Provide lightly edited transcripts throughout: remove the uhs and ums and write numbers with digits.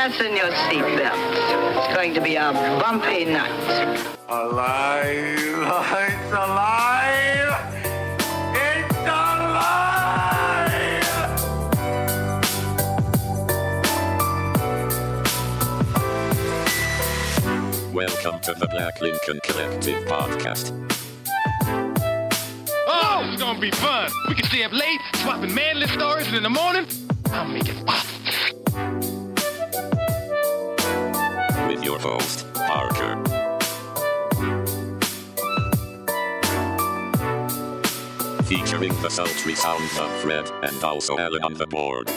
Fasten your seatbelts. It's going to be a bumpy night. Alive! It's alive! It's alive! Welcome to the Black Lincoln Collective podcast. Oh, it's gonna be fun. We can stay up late, swapping manly stories, and in the morning, I'll make it pop. With your host, Parker. Featuring the sultry sounds of Fred and also Alan on the board.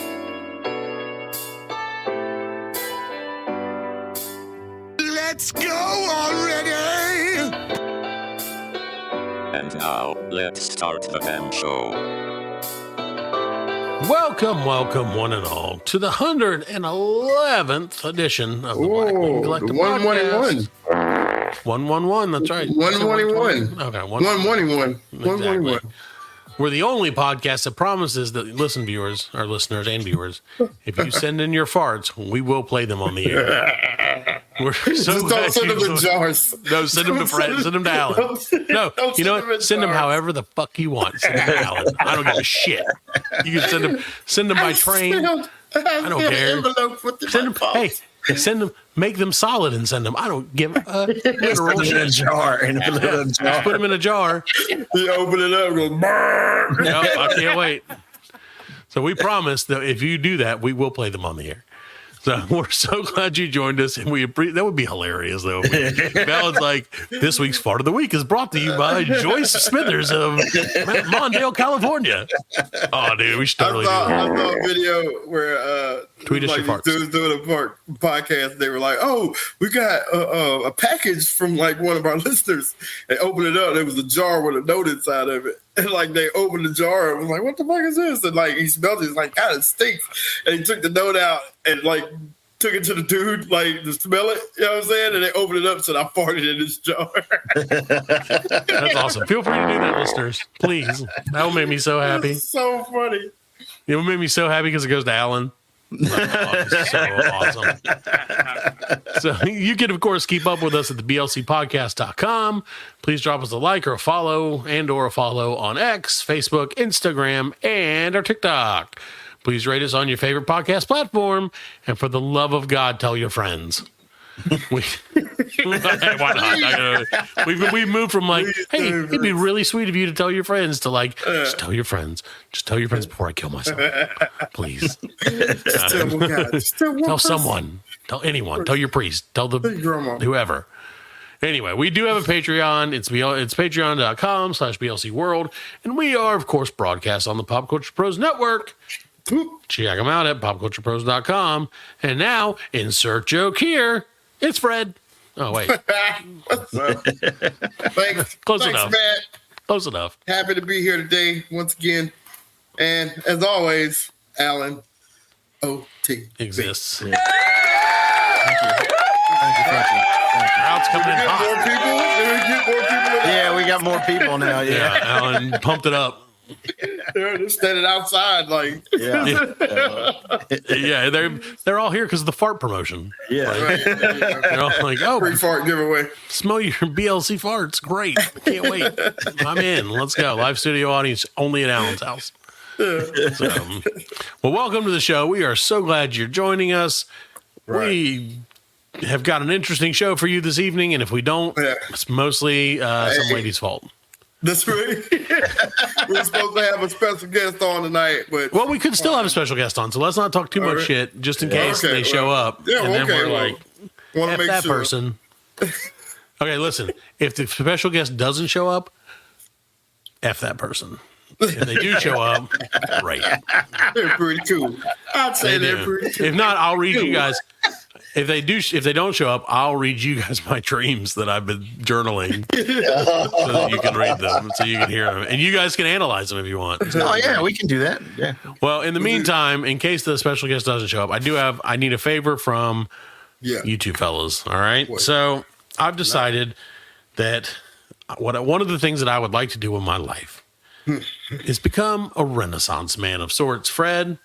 Let's go already! And now, let's start the damn show. Welcome, one and all, to the 111th edition of the Black Lincoln Collective podcast. 111, that's right. 121. Okay, 121. Exactly. We're the only podcast that promises that our listeners and viewers, if you send in your farts, we will play them on the air. We're so don't send them in jars. No, send them to Fred. Send them to Alan. No, you know what? Send them however the fuck you want. Send them to Alan. I don't give a shit. You can send them by train. I don't care. Send them. Hey, send them. Make them solid and send them. I don't give a literal shit. In a jar. Just put them in a jar. You open it up and goes, brrr. No, I can't wait. So we promise that if you do that, we will play them on the air. So we're so glad you joined us, and that would be hilarious, though. Alan's like, this week's Fart of the Week is brought to you by Joyce Smithers of Mondale, California. Oh, dude, we should totally do that. I saw a video where Tweet us your farts. dudes doing a podcast. They were like, "Oh, we got a package from like one of our listeners." They opened it up. There was a jar with a note inside of it. And like they opened the jar and was like, "What the fuck is this?" And like he smelled it. He's like, "God, it stinks." And he took the note out and like took it to the dude like to smell it. You know what I'm saying? And they opened it up and said, "I farted in this jar." That's awesome. Feel free to do that, listeners. Please. That will make me so happy. It's so funny. It will make me so happy because it goes to Alan. It's so awesome. So you can, of course, keep up with us at the blcpodcast.com. Please drop us a like or a follow on X, Facebook, Instagram, and our TikTok. Please rate us on your favorite podcast platform. And for the love of God, tell your friends. Why not? We've moved from like, hey, it'd be really sweet of you to tell your friends to like, just tell your friends. Just tell your friends before I kill myself. Please. Tell someone. Tell anyone. Tell your priest. Tell whoever. Anyway, we do have a Patreon. It's patreon.com/BLC World. And we are, of course, broadcast on the Pop Culture Pros Network. Check them out at popculturepros.com. And now, insert joke here. It's Fred. Oh, wait. What's up? Thanks, enough. Matt. Close enough. Happy to be here today once again. And as always, Alan O.T. exists. Yeah. Thank you. Crowd's coming in hot. More people? Yeah, we got more people now. Yeah, Alan pumped it up. They're standing outside like. Yeah. Yeah, they're all here because of the fart promotion. Yeah. Right. They're all like, oh, Free fart giveaway. smell your BLC farts. Great. Can't wait. I'm in. Let's go. Live studio audience only at Alan's house. So, well, welcome to the show. We are so glad you're joining us. Right. We have got an interesting show for you this evening, and if we don't, it's mostly some lady's fault. That's right. We're supposed to have a special guest on tonight, but Well, we could still have a special guest on, so let's not talk too much shit, just in case they show up. Yeah, and then okay. we're like, want F to make that sure. person. Okay, listen. If the special guest doesn't show up, F that person. If they do show up, great. They're pretty cool. I'd say they're pretty cool. If not, I'll read you guys. If they don't show up, I'll read you guys my dreams that I've been journaling, so that you can read them, so you can hear them, and you guys can analyze them if you want. Oh yeah, we can do that. Yeah. Well, in the meantime, in case the special guest doesn't show up, I need a favor from you two fellas. All right. What? So I've decided that one of the things that I would like to do in my life is become a Renaissance man of sorts. Fred,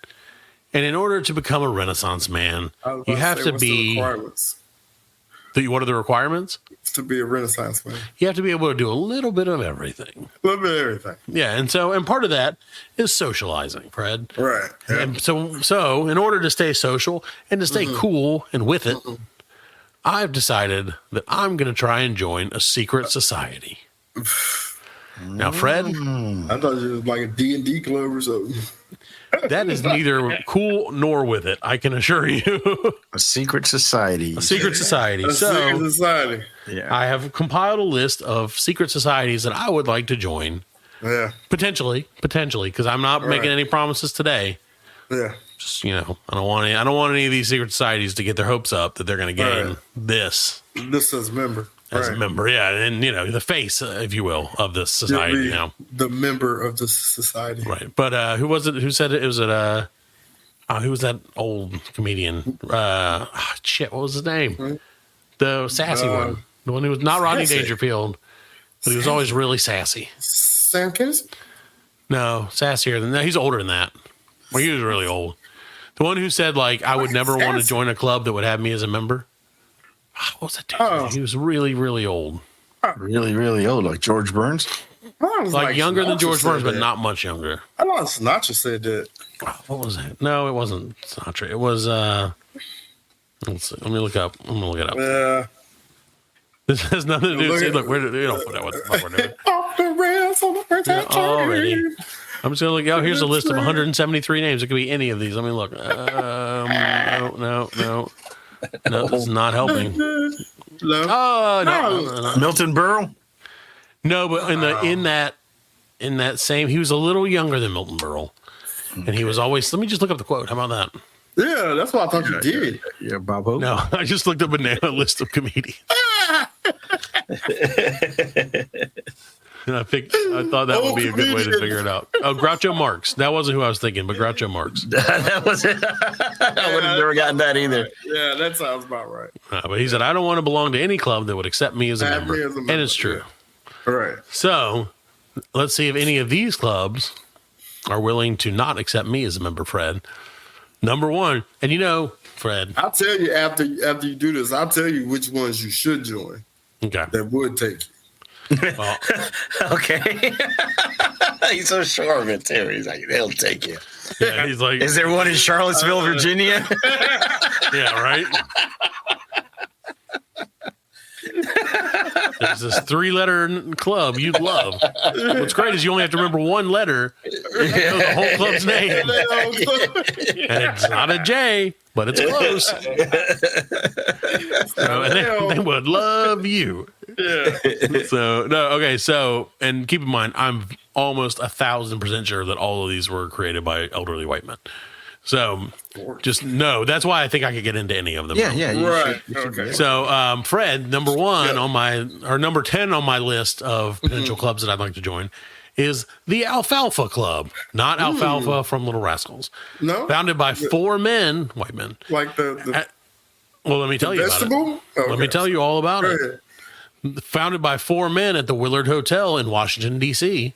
And in order to become a Renaissance man, you have to be. What are the requirements? To be a Renaissance man. You have to be able to do a little bit of everything. A little bit of everything. Yeah, and part of that is socializing, Fred. Right. Yeah. And so in order to stay social and to stay cool and with it, I've decided that I'm going to try and join a secret society. Now, Fred, I thought it was like a D&D club or something. that is neither cool nor with it, I can assure you. A secret society. A secret society. A secret society. Yeah. I have compiled a list of secret societies that I would like to join. Yeah. Potentially, because I'm not making any promises today. Yeah. Just, I don't want any of these secret societies to get their hopes up that they're going to gain this as a member. As a member, yeah, and the face, if you will, of this society now. The member of the society, right? But who was it? Who said it? Who was that old comedian? What was his name? The sassy one, the one who was not Rodney Dangerfield, but he was always really sassy. Sam Kinison? No, sassier than that. He's older than that. Well, he was really old. The one who said I would never want to join a club that would have me as a member. What was that dude? He was really, really old. Really, really old, like George Burns? Younger than George Burns, but not much younger. I thought Sinatra said that. What was that? No, it wasn't Sinatra. It was, let's see. Let me look up. I'm going to look it up. Yeah. This has nothing to do with it. Look, you don't put out what the fuck we're doing. Off the rails on the first already. I'm just going to look. Here's a list of 173 names. It could be any of these. Let me look. No, this is not helping. No. Oh, no. Milton Berle? No, but in that same, he was a little younger than Milton Berle, and he was always. Let me just look up the quote. How about that? Yeah, that's what I thought you did. Yeah, Bob Hope. No, I just looked up a list of comedians. And I thought that would be a good way to figure it out. Oh, Groucho Marx. That wasn't who I was thinking, but Groucho Marx. That was it. I would have never gotten that either. Yeah, that sounds about right. But he said, I don't want to belong to any club that would accept me as a member. And it's true. Yeah. Right. So let's see if any of these clubs are willing to not accept me as a member, Fred. Number one, and Fred. I'll tell you after you do this, I'll tell you which ones you should join. Okay. That would take you. Well, okay. He's so sure of it, too. He's like, they'll take you. Yeah, he's like, is there one in Charlottesville, Virginia? Yeah, right? There's this 3-letter club you'd love. What's great is you only have to remember one letter. You know the whole club's name. And it's not a J, but it's close. And they would love you. Yeah. So, and keep in mind, I'm almost 1,000% sure that all of these were created by elderly white men. So just no, that's why I think I could get into any of them. Yeah. Right. Okay. So, Fred, number 10 on my list of potential clubs that I'd like to join is the Alfalfa Club, not Alfalfa from Little Rascals. No. Founded by 4 men, white men. Like well, let me tell you vegetable? about it. Okay. Let me tell you all about it. Founded by 4 men at the Willard Hotel in Washington, D.C.,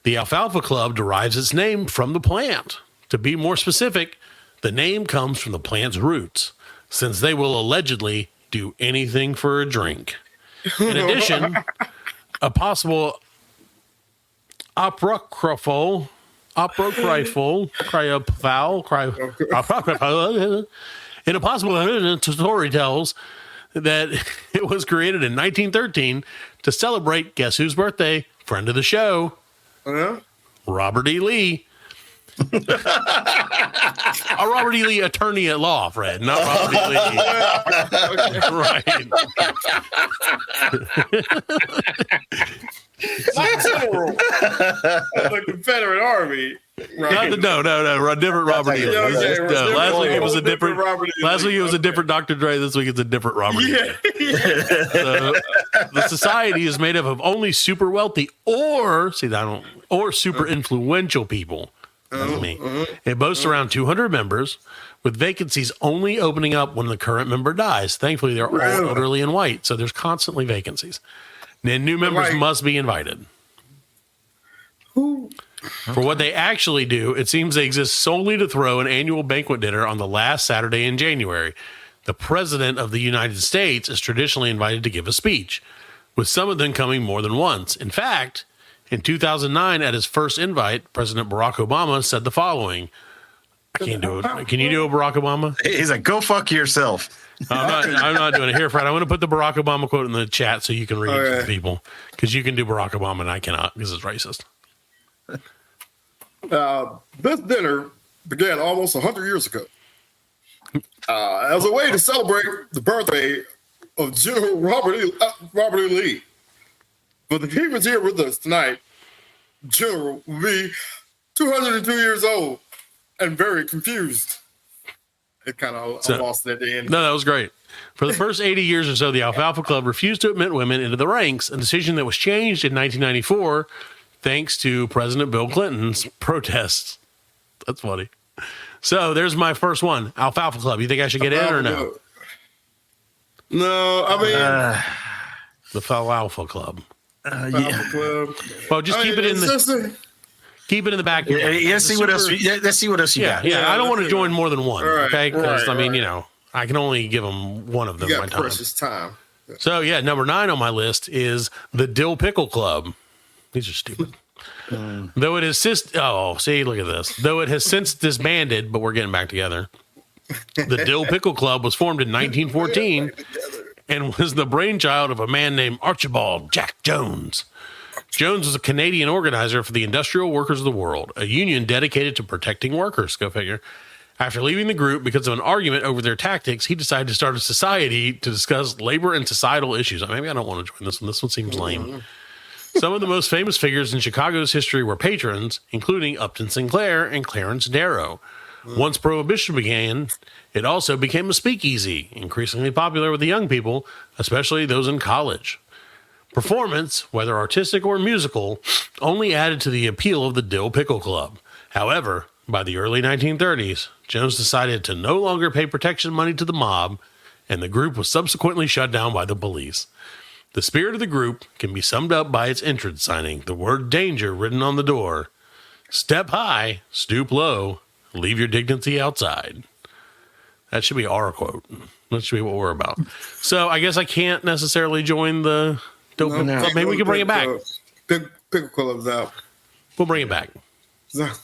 the Alfalfa Club derives its name from the plant. To be more specific, the name comes from the plant's roots, since they will allegedly do anything for a drink. In addition, a possible apocryphal in a possible story tells that it was created in 1913 to celebrate, guess whose birthday? Friend of the show, Robert E. Lee. A Robert E. Lee attorney at law, Fred, not Robert E. Lee. Right. The Confederate Army. Right. No, a different Robert E. Lee. Last week it was a different Robert E. Lee. Last week it was a different Dr. Dre. This week it's a different Robert E. Lee. So, the society is made up of only super wealthy or super influential people. That's me. It boasts around 200 members, with vacancies only opening up when the current member dies. Thankfully, they're all elderly and white, so there's constantly vacancies. And new members must be invited. For what they actually do, it seems they exist solely to throw an annual banquet dinner on the last Saturday in January. The President of the United States is traditionally invited to give a speech, with some of them coming more than once. In fact, in 2009, at his first invite, President Barack Obama said the following. I can't do it. Can you do a Barack Obama? He's like, go fuck yourself. I'm not doing it. Here, Fred, I'm going to put the Barack Obama quote in the chat so you can read it to the people. Because you can do Barack Obama and I cannot because it's racist. This dinner began almost 100 years ago as a way to celebrate the birthday of General Robert E. Lee. But if he was here with us tonight, General would be 202 years old and very confused. It kind of lost at the end. No, that was great. For the first 80 years or so, the Alfalfa Club refused to admit women into the ranks, a decision that was changed in 1994 thanks to President Bill Clinton's protests. That's funny. So there's my first one, Alfalfa Club. You think I should get in or no? No, I mean... the Alfalfa Club. Alfalfa Club. Well, just keep it in the... Keep it in the back. Let's see what else you got. Yeah, I don't want to join more than one, right, okay? Because, right. You know, I can only give them one of them You my got time. precious time. So, yeah, number 9 on my list is the Dill Pickle Club. These are stupid. Though it has since... Oh, see, look at this. Though it has since disbanded, but we're getting back together. The Dill Pickle Club was formed in 1914 and was the brainchild of a man named Archibald Jack Jones. Jones was a Canadian organizer for the Industrial Workers of the World, a union dedicated to protecting workers. Go figure. After leaving the group because of an argument over their tactics, he decided to start a society to discuss labor and societal issues. Maybe I don't want to join this one. This one seems lame. Some of the most famous figures in Chicago's history were patrons, including Upton Sinclair and Clarence Darrow. Once Prohibition began, it also became a speakeasy, increasingly popular with the young people, especially those in college. Performance, whether artistic or musical, only added to the appeal of the Dill Pickle Club. However, by the early 1930s, Jones decided to no longer pay protection money to the mob, and the group was subsequently shut down by the police. The spirit of the group can be summed up by its entrance signing, the word danger written on the door. Step high, stoop low, leave your dignity outside. That should be our quote. That should be what we're about. So I guess I can't necessarily join the... Maybe we can bring it back. Pickle Club's out. We'll bring it back. Sounds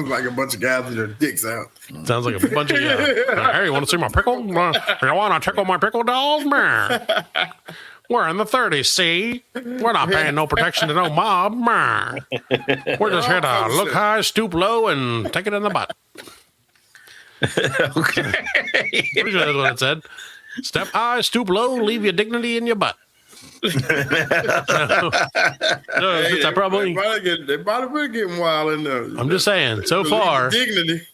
like a bunch of guys with their dicks out. Sounds like a bunch of hey, you want to see my pickle? You want to tickle my pickle dolls? We're in the 30s, see? We're not paying no protection to no mob. We're just here to look high, stoop low, and take it in the butt. Okay. Pretty sure that's what it said. Step high, stoop low, leave your dignity in your butt. They might have been getting wild in there. I'm just saying, so far, dignity.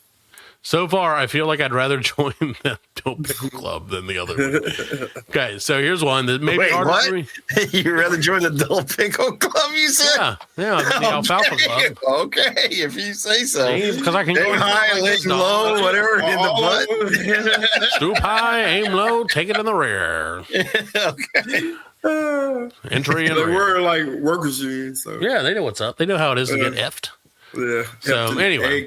So far, I feel like I'd rather join the Dill Pickle Club than the other one. Okay, so here's one that maybe what? You'd rather join the Dill Pickle Club, you said? Yeah, the Alfalfa Club. Okay, if you say so. Because I can aim high, aim low, whatever, in the butt. Stoop high, aim low, take it in the rear. Okay. Entry in They the rear. were like workers' unions. So. Yeah, they know what's up. They know how it is to get effed. Yeah. So anyway.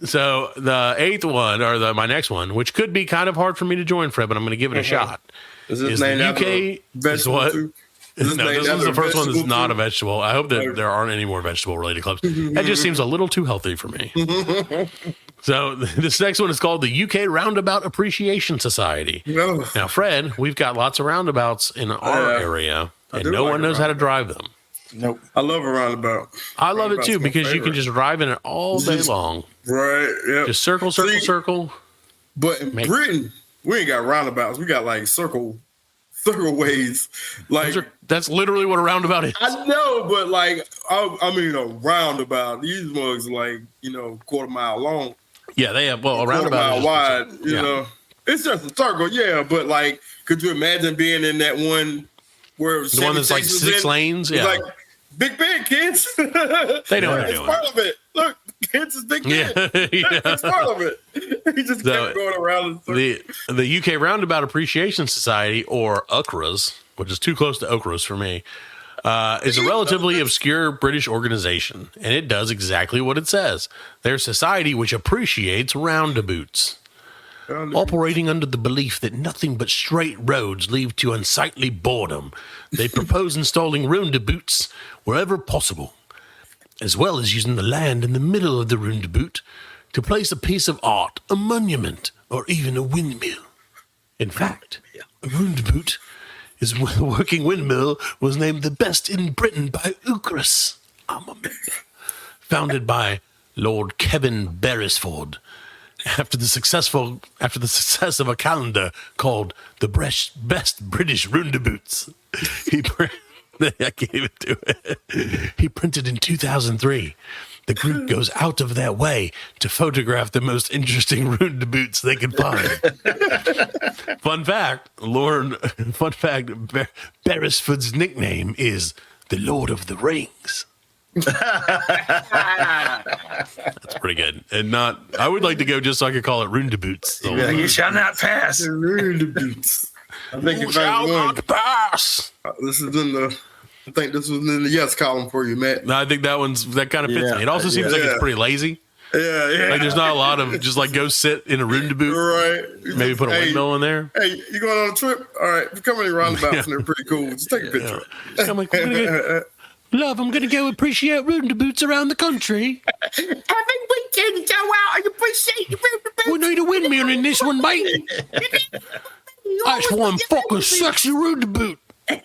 So the 8th one, or my next one, which could be kind of hard for me to join, Fred, but I'm going to give it a shot. Is this the named UK? Is what? no, this one's the first one that's not a vegetable. I hope that there aren't any more vegetable-related clubs. That just seems a little too healthy for me. So this next one is called the UK Roundabout Appreciation Society. No. Now, Fred, we've got lots of roundabouts in our area, and no one knows how to drive them. Nope. I love a roundabout. I love it too because you can just drive in it all day long. Right. Yeah. Just circle. But in Britain, we ain't got roundabouts. We got like circle ways. Like that's literally what a roundabout is. I know, but like I mean a roundabout. These mugs are like quarter-mile long. Yeah, they have a roundabout is wide. You know, it's just a circle. Yeah, but like, could you imagine being in that one where the one that's like 6 lanes? Yeah. Like, Big Ben, kids. They know what they're doing. It's part of it. Look, kids is Big Ben. Yeah. It's part of it. He just kept going around. The UK Roundabout Appreciation Society, or UCRAS, which is too close to Okras for me, is a relatively obscure British organization, and it does exactly what it says. They're a society which appreciates roundabouts, operating under the belief that nothing but straight roads lead to unsightly boredom. They propose installing roundabouts wherever possible, as well as using the land in the middle of the roundabout to place a piece of art, a monument, or even a windmill. In fact, a roundabout is a working windmill was named the best in Britain by Ucrus. I'm a member. Founded by Lord Kevin Beresford after the success of a calendar called the Best British Roundabouts. I gave it to it. He printed in 2003. The group goes out of their way to photograph the most interesting roundabouts they can find. Fun fact, Beresford's nickname is the Lord of the Rings. That's pretty good. And I would like to go just so I could call it roundabouts. So, You shall not pass. Roundabouts. I think you you shall found one. not pass. I think this was in the yes column for you, Matt. No, I think that kind of fits me. It also seems like it's pretty lazy. Yeah. Like there's not a lot of just like go sit in a roundabout. Right. Maybe put a windmill in there. Hey, you going on a trip? All right. We're coming in roundabouts and they're pretty cool. Just take a picture. I'm like, I'm gonna go appreciate roundabouts around the country. Every weekend, go out and appreciate the roundabout. We need a windmill in this one, mate. That's one fucking sexy roundabout. Anyway.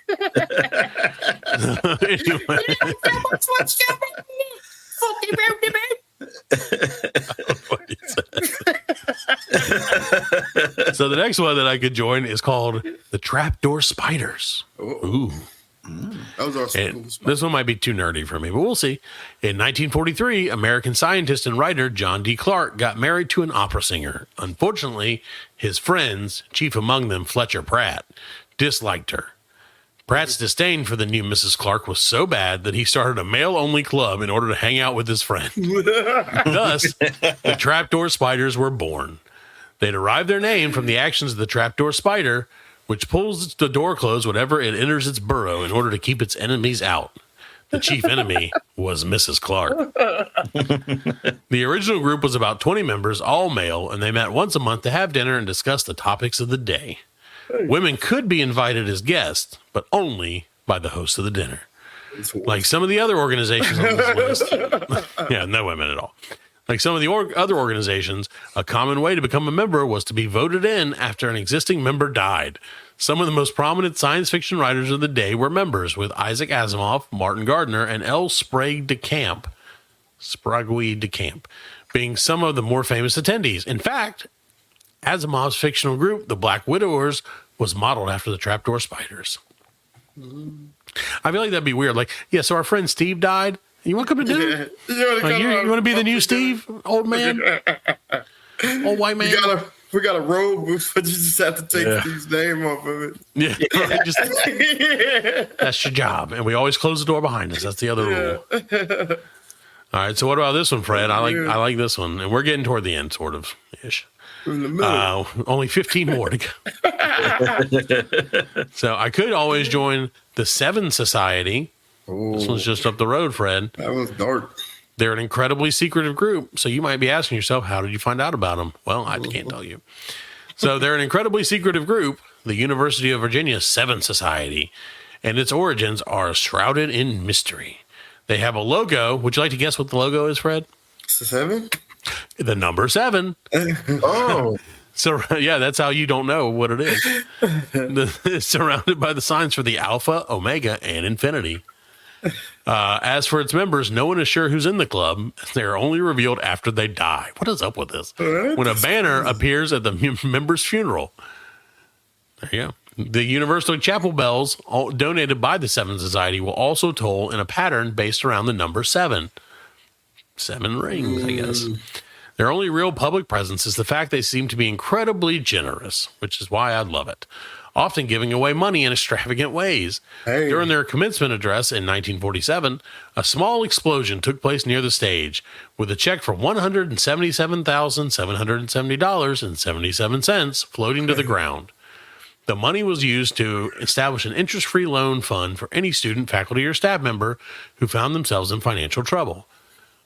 So the next one that I could join is called the Trapdoor Spiders. Ooh. Those are some cool This one might be too nerdy for me, but we'll see. In 1943, American scientist and writer John D. Clark got married to an opera singer. Unfortunately, his friends, chief among them Fletcher Pratt, disliked her. Pratt's disdain for the new Mrs. Clark was so bad that he started a male-only club in order to hang out with his friend. Thus, the Trapdoor Spiders were born. They derived their name from the actions of the trapdoor spider, which pulls the door closed whenever it enters its burrow in order to keep its enemies out. The chief enemy was Mrs. Clark. The original group was about 20 members, all male, and they met once a month to have dinner and discuss the topics of the day. Women could be invited as guests, but only by the host of the dinner. Like some of the other organizations on this list. Yeah, no women at all. Like some of the other organizations, a common way to become a member was to be voted in after an existing member died. Some of the most prominent science fiction writers of the day were members, with Isaac Asimov, Martin Gardner, and L. Sprague de Camp being some of the more famous attendees. In fact, Asimov's fictional group, the Black Widowers, was modeled after the Trapdoor Spiders. I feel like that'd be weird. Like, yeah, so our friend Steve died. You want to come to dinner? You want to be the new Steve, old man? Old white man? We got a robe, but you just have to take Steve's name off of it. Yeah, that's your job. And we always close the door behind us. That's the other rule. All right, so what about this one, Fred? I like this one. And we're getting toward the end, sort of, ish. Only 15 more to go. So I could always join the Seven Society. Ooh. This one's just up the road, Fred. That was dark. They're an incredibly secretive group, so you might be asking yourself, how did you find out about them? Well, I can't tell you. So they're an incredibly secretive group, the University of Virginia Seven Society, and its origins are shrouded in mystery. They have a logo. Would you like to guess what the logo is, Fred? 7? The number 7. Oh. So, yeah, that's how you don't know what it is. It's surrounded by the signs for the Alpha, Omega, and Infinity. As for its members, no one is sure who's in the club. They are only revealed after they die. What is up with this? When a banner appears at the member's funeral. There you go. The Universal Chapel bells, donated by the Seven Society, will also toll in a pattern based around the number 7. 7 rings, I guess. Their only real public presence is the fact they seem to be incredibly generous, which is why I love it. Often giving away money in extravagant ways. Hey. During their commencement address in 1947, a small explosion took place near the stage, with a check for $177,770.77 floating to the ground. The money was used to establish an interest-free loan fund for any student, faculty, or staff member who found themselves in financial trouble.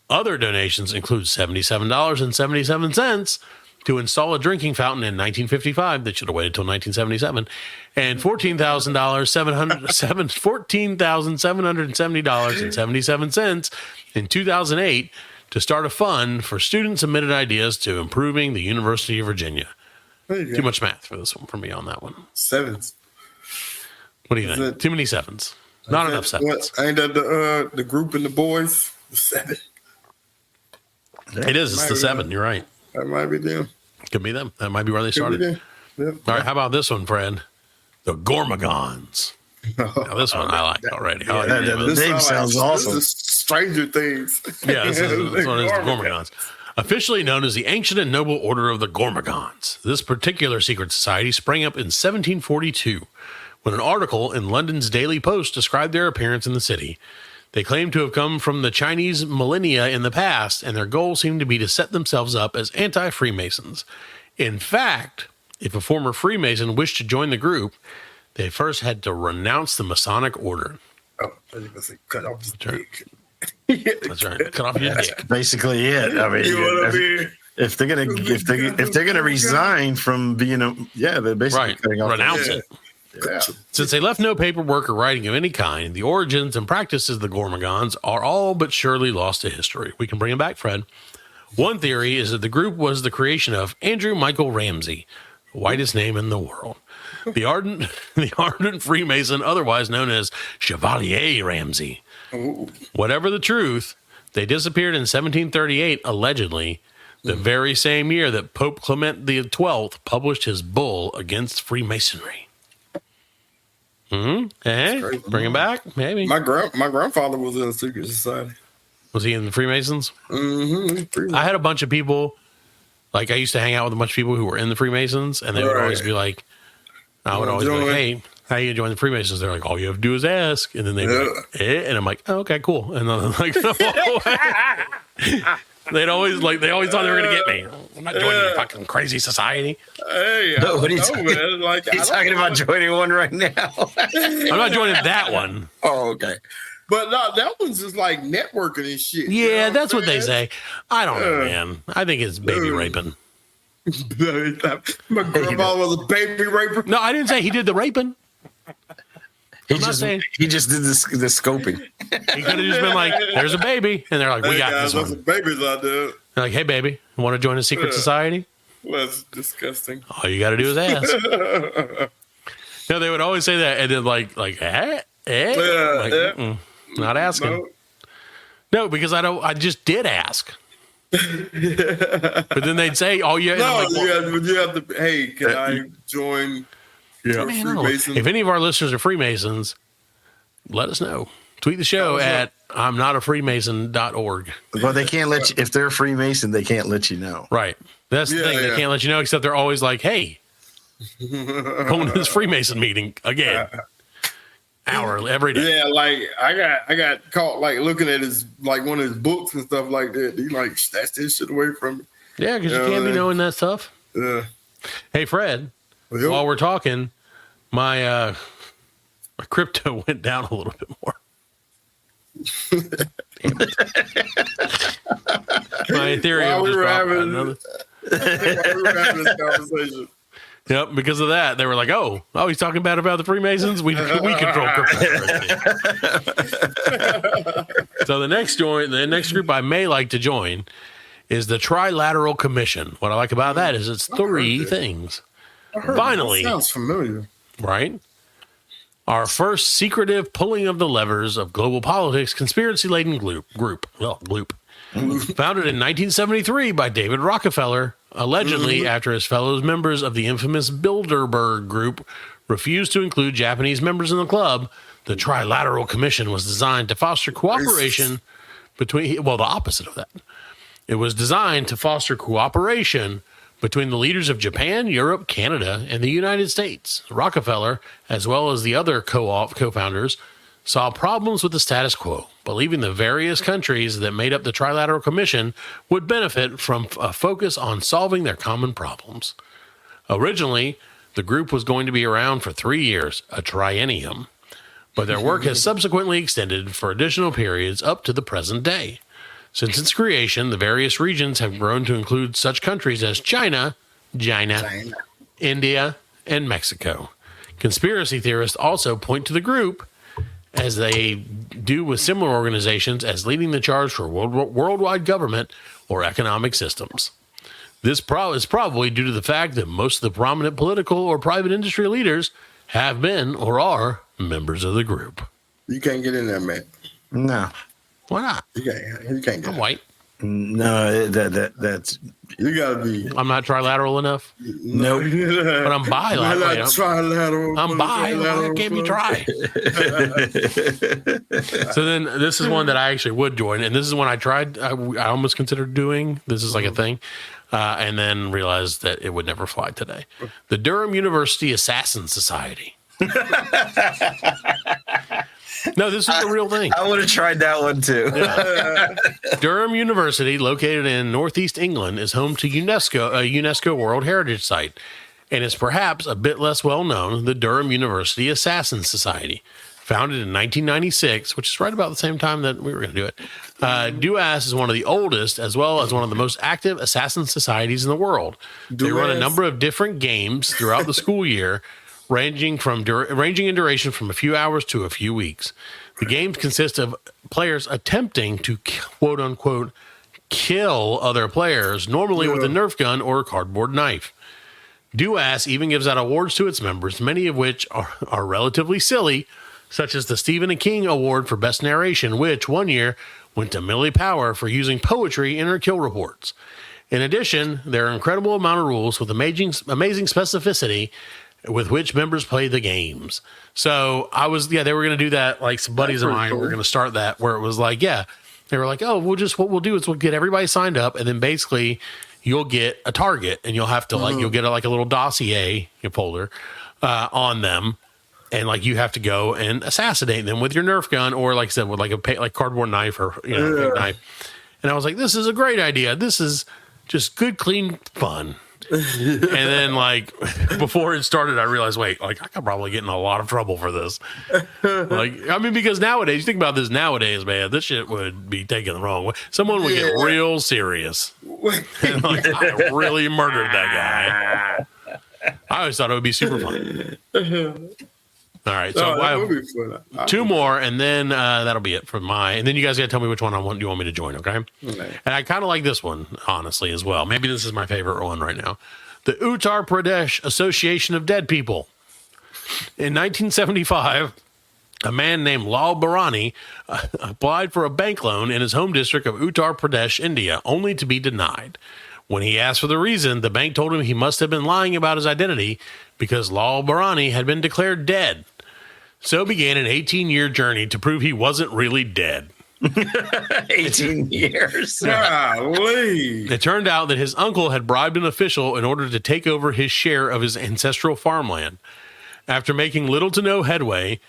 Other donations include $77.77 to install a drinking fountain in 1955 that should have waited until 1977, and $14,770.77 in 2008 to start a fund for student submitted ideas to improving the University of Virginia. Too much math for this one for me on that one. Sevens. What do you think? Too many sevens. Not enough sevens. Ain't that the group and the boys? 7. It is. It's the 7. You're right. That might be them. Could be them. That might be where they started. Yep. All right. How about this one, Fred? The Gormagons. Now, this one I like already. The name sounds awesome. This is Stranger Things. Yeah, this one is the Gormagons. Officially known as the Ancient and Noble Order of the Gormagons. This particular secret society sprang up in 1742 when an article in London's Daily Post described their appearance in the city. They claimed to have come from the Chinese millennia in the past, and their goal seemed to be to set themselves up as anti-Freemasons. In fact, if a former Freemason wished to join the group, they first had to renounce the Masonic order. Oh, I was gonna say, cut off his dick. That's right. Cut off your dick. Basically it. I mean, if they're gonna resign from being they're basically cutting off. Renounce it. Yeah. Since they left no paperwork or writing of any kind, the origins and practices of the Gormagons are all but surely lost to history. We can bring them back, Fred. One theory is that the group was the creation of Andrew Michael Ramsey, the whitest name in the world. The ardent Freemason, otherwise known as Chevalier Ramsey. Ooh. Whatever the truth, they disappeared in 1738, allegedly, the very same year that Pope Clement XII published his bull against Freemasonry. Bring him back, maybe. My grandfather was in a secret society. Was he in the Freemasons? Mm-hmm. I had a bunch of people, like I used to hang out with a bunch of people who were in the Freemasons, and they would always be like, I would always be like, hey, how you join the Freemasons? They're like, all you have to do is ask. And then they'd be like, and I'm like, oh, okay, cool. And then I'm like, they always thought they were going to get me. I'm not joining a fucking crazy society. Hey, What are you man. Like, He's talking about joining one right now. I'm not joining that one. Oh, okay. But no, that one's just like networking and shit. Yeah, that's what they say. I don't know, man. I think it's baby raping. My grandfather was a baby raper. No, I didn't say he did the raping. He just did the scoping. He could have just been like, there's a baby. And they're like, we got this There's one. some babies out there. They're like, hey, baby, you want to join a secret society? Well, that's disgusting. All you got to do is ask. No, they would always say that. And then like, not asking. No, because I just did ask. But then they'd say, "Oh yeah." No, like, you have to. Hey, can I join? Yeah, Freemason? If any of our listeners are Freemasons, let us know. Tweet the show at I'mNotAFreemason.org. Well, they can't let you. If they're a Freemason, they can't let you know. Right. That's the thing. They can't let you know, except they're always like, "Hey, going to this Freemason meeting again." Hour every day. Yeah, like I got caught like looking at his like one of his books and stuff like that. He like snatched his shit away from me. Yeah, because you can't be knowing that stuff. Yeah. Hey, Fred. Yep. While we're talking, my crypto went down a little bit more. My Ethereum just dropped another. While we were having this conversation. Yep, because of that, they were like, "Oh, he's talking bad about the Freemasons. We control cryptocurrency." So the next group I may like to join is the Trilateral Commission. What I like about that is it's 3 things. Finally, sounds familiar, right? Our first secretive pulling of the levers of global politics, conspiracy-laden group. Founded in 1973 by David Rockefeller, allegedly after his fellow members of the infamous Bilderberg Group refused to include Japanese members in the club. The Trilateral Commission was designed to foster cooperation between, the opposite of that. It was designed to foster cooperation between the leaders of Japan, Europe, Canada, and the United States. Rockefeller, as well as the other co-founders, saw problems with the status quo, believing the various countries that made up the Trilateral Commission would benefit from a focus on solving their common problems. Originally, The group was going to be around for 3 years, a triennium, but their work has subsequently extended for additional periods up to the present day. Since its creation, the various regions have grown to include such countries as China, India, and Mexico. Conspiracy theorists also point to the group, as they do with similar organizations, as leading the charge for worldwide government or economic systems. This is probably due to the fact that most of the prominent political or private industry leaders have been or are members of the group. You can't get in there, man. No. Why not? You can't get I'm white. No, that's you gotta be. I'm not trilateral enough. no. But I'm bilateral. Trilateral. I'm bi. Why can't be try? So then this is one that I actually would join. And this is one I tried. I almost considered doing. This is like a thing. And then realized that it would never fly today. The Durham University Assassin Society. No, this is the real thing. I would have tried that one too. Yeah. Durham University, located in northeast England, is home to a UNESCO World Heritage Site, and is perhaps a bit less well known, the Durham University Assassin Society. Founded in 1996, which is right about the same time that we were going to do it. DUAS is one of the oldest, as well as one of the most active assassin societies in the world. They run a number of different games throughout the school year, ranging in duration from a few hours to a few weeks. The games consist of players attempting to quote unquote kill other players, normally with a Nerf gun or a cardboard knife. DUAS even gives out awards to its members, many of which are relatively silly, such as the Stephen King Award for Best Narration, which one year went to Millie Power for using poetry in her kill reports. In addition, there are an incredible amount of rules with amazing specificity with which members play the games. So they were going to do that. Like some buddies of mine were going to start that, where it was like, they were like, oh, what we'll do is we'll get everybody signed up, and then basically you'll get a target, and you'll have to you'll get a little dossier folder on them, and you have to go and assassinate them with your Nerf gun, or like I said, with a cardboard knife or big knife. And I was like, this is a great idea. This is just good, clean fun. And then before it started, I realized, I could probably get in a lot of trouble for this. Because nowadays, you think about this nowadays, man, this shit would be taken the wrong way. Someone would get real serious. And, I really murdered that guy. I always thought it would be super fun. All right, so I have two more, and then that'll be it for and then you guys got to tell me which one you want me to join, okay? And I kind of like this one, honestly, as well. Maybe this is my favorite one right now. The Uttar Pradesh Association of Dead People. In 1975, a man named Lal Barani applied for a bank loan in his home district of Uttar Pradesh, India, only to be denied. When he asked for the reason, the bank told him he must have been lying about his identity because Lal Barani had been declared dead. So began an 18-year journey to prove he wasn't really dead. 18 years. Golly. It turned out that his uncle had bribed an official in order to take over his share of his ancestral farmland. After making little to no headway,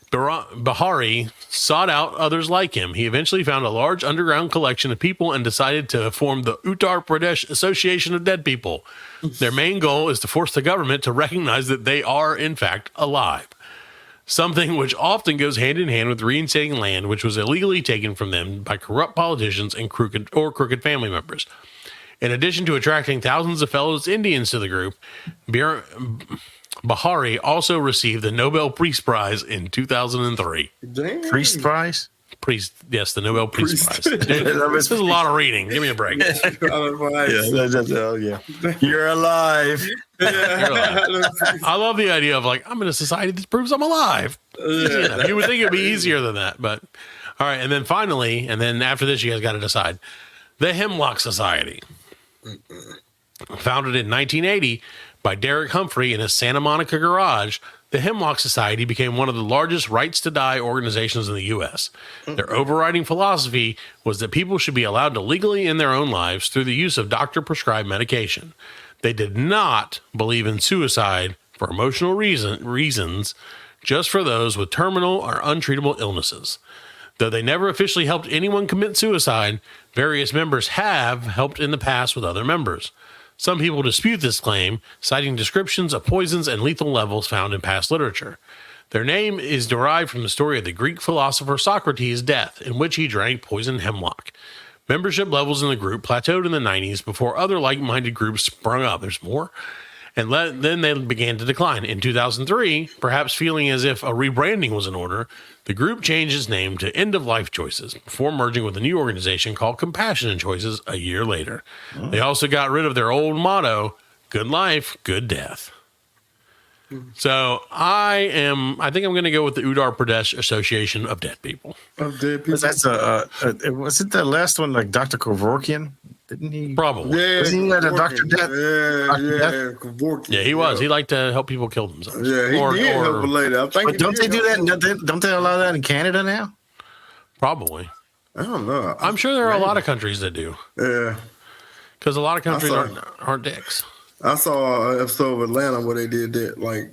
Bahari sought out others like him. He eventually found a large underground collection of people and decided to form the Uttar Pradesh Association of Dead People. Their main goal is to force the government to recognize that they are, in fact, alive. Something which often goes hand in hand with reinstating land which was illegally taken from them by corrupt politicians and crooked family members. In addition to attracting thousands of fellow Indians to the group, Bahari also received the Nobel Peace Prize in 2003. Damn. Priest Prize? Yes, the Nobel Peace Prize. Dude, this is a lot of reading. Give me a break. Yeah. You're alive. I love the idea of I'm in a society that proves I'm alive. You would think it would be easier than that, but all right. And then finally, after this, you guys got to decide. The Hemlock Society, founded in 1980 by Derek Humphrey in his Santa Monica garage. The Hemlock Society became one of the largest rights to die organizations in the U.S. Their overriding philosophy was that people should be allowed to legally end their own lives through the use of doctor-prescribed medication. They did not believe in suicide for emotional reasons, just for those with terminal or untreatable illnesses. Though they never officially helped anyone commit suicide, various members have helped in the past with other members. Some people dispute this claim, citing descriptions of poisons and lethal levels found in past literature. Their name is derived from the story of the Greek philosopher Socrates' death, in which he drank poisoned hemlock. Membership levels in the group plateaued in the 90s before other like-minded groups sprung up. There's more. And then they began to decline. In 2003, perhaps feeling as if a rebranding was in order, the group changed its name to End of Life Choices before merging with a new organization called Compassionate Choices a year later. They also got rid of their old motto, Good Life, Good Death. So I think I'm going to go with the Uttar Pradesh Association of Dead People. Of dead people. That's was it the last one, like Dr. Kevorkian? Didn't he? Probably. Yeah, Wasn't he a Dr. Death? Yeah. Kevorkian. Yeah, he was. He liked to help people kill themselves. Yeah, he did help a lady. I think But don't they do that? Don't they allow that in Canada now? Probably. I don't know. I'm sure there are a lot of countries that do. Yeah. Because a lot of countries aren't dicks. I saw an episode of Atlanta where they did that. Like,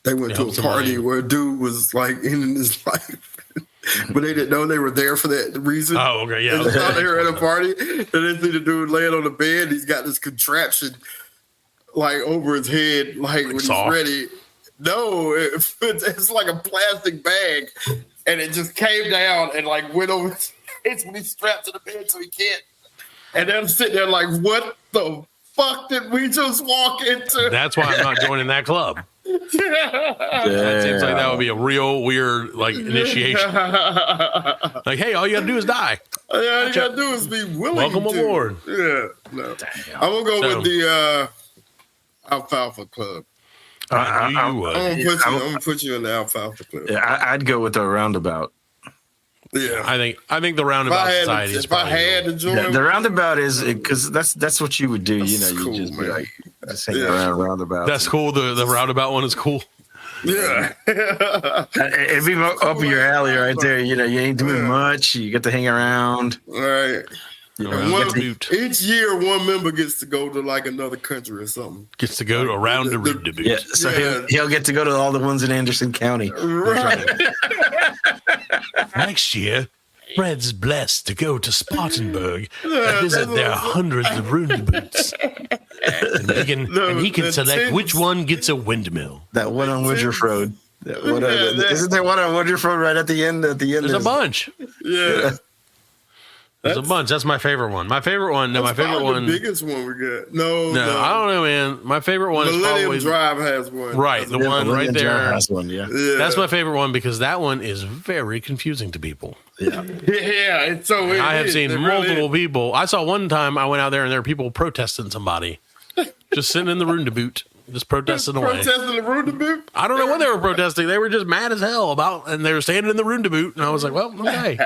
they went to a party where a dude was like ending his life, but they didn't know they were there for that reason. Oh, okay, yeah. They just thought they were at a party, and they see the dude laying on the bed. He's got this contraption like over his head, like when soft? he's ready. No, it's like a plastic bag, and it just came down and like went over his head when he's strapped to the bed, so he can't. And then I'm sitting there like, what the fuck did we just walk into? That's why I'm not joining that club. Yeah. It seems like that would be a real weird like initiation. Like, hey, all you gotta do is die. All you gotta do is be willing. Welcome aboard. Yeah, no. I'm gonna go with the Alfalfa Club. I knew you would. I'm gonna put you in the Alfalfa Club. Yeah, I'd go with the roundabout. Yeah, I think the roundabout society is. If I had to join, The roundabout is because that's what you would do. You know, cool, you just be man. like just hang around roundabouts. That's cool. The roundabout one is cool. yeah. It'd be up your alley right there. You know, you ain't doing much. You get to hang around. All right. You know, Each year, one member gets to go to like another country or something. Gets to go around the root debut. yeah, so he'll get to go to all the ones in Anderson County. Right. Next year, Fred's blessed to go to Spartanburg and visit their hundreds of rune boots. And he can select which one gets a windmill. That one on Woodruff Road. Isn't there one on Woodruff Road right at the end? There's a bunch. Yeah. There's a bunch. That's my favorite one. My favorite one. The biggest one we got. No, I don't know, man. My favorite one is Millennium probably Drive has one. Right, the one right there. Has one, yeah. That's my favorite one because that one is very confusing to people. Yeah. It's so. I have seen multiple people. I saw one time I went out there and there were people protesting somebody, just sitting in the room to boot, just protesting away. Protesting the room to boot. I don't know what they were protesting. They were just mad as hell about, and they were standing in the room to boot. And I was like, well, okay.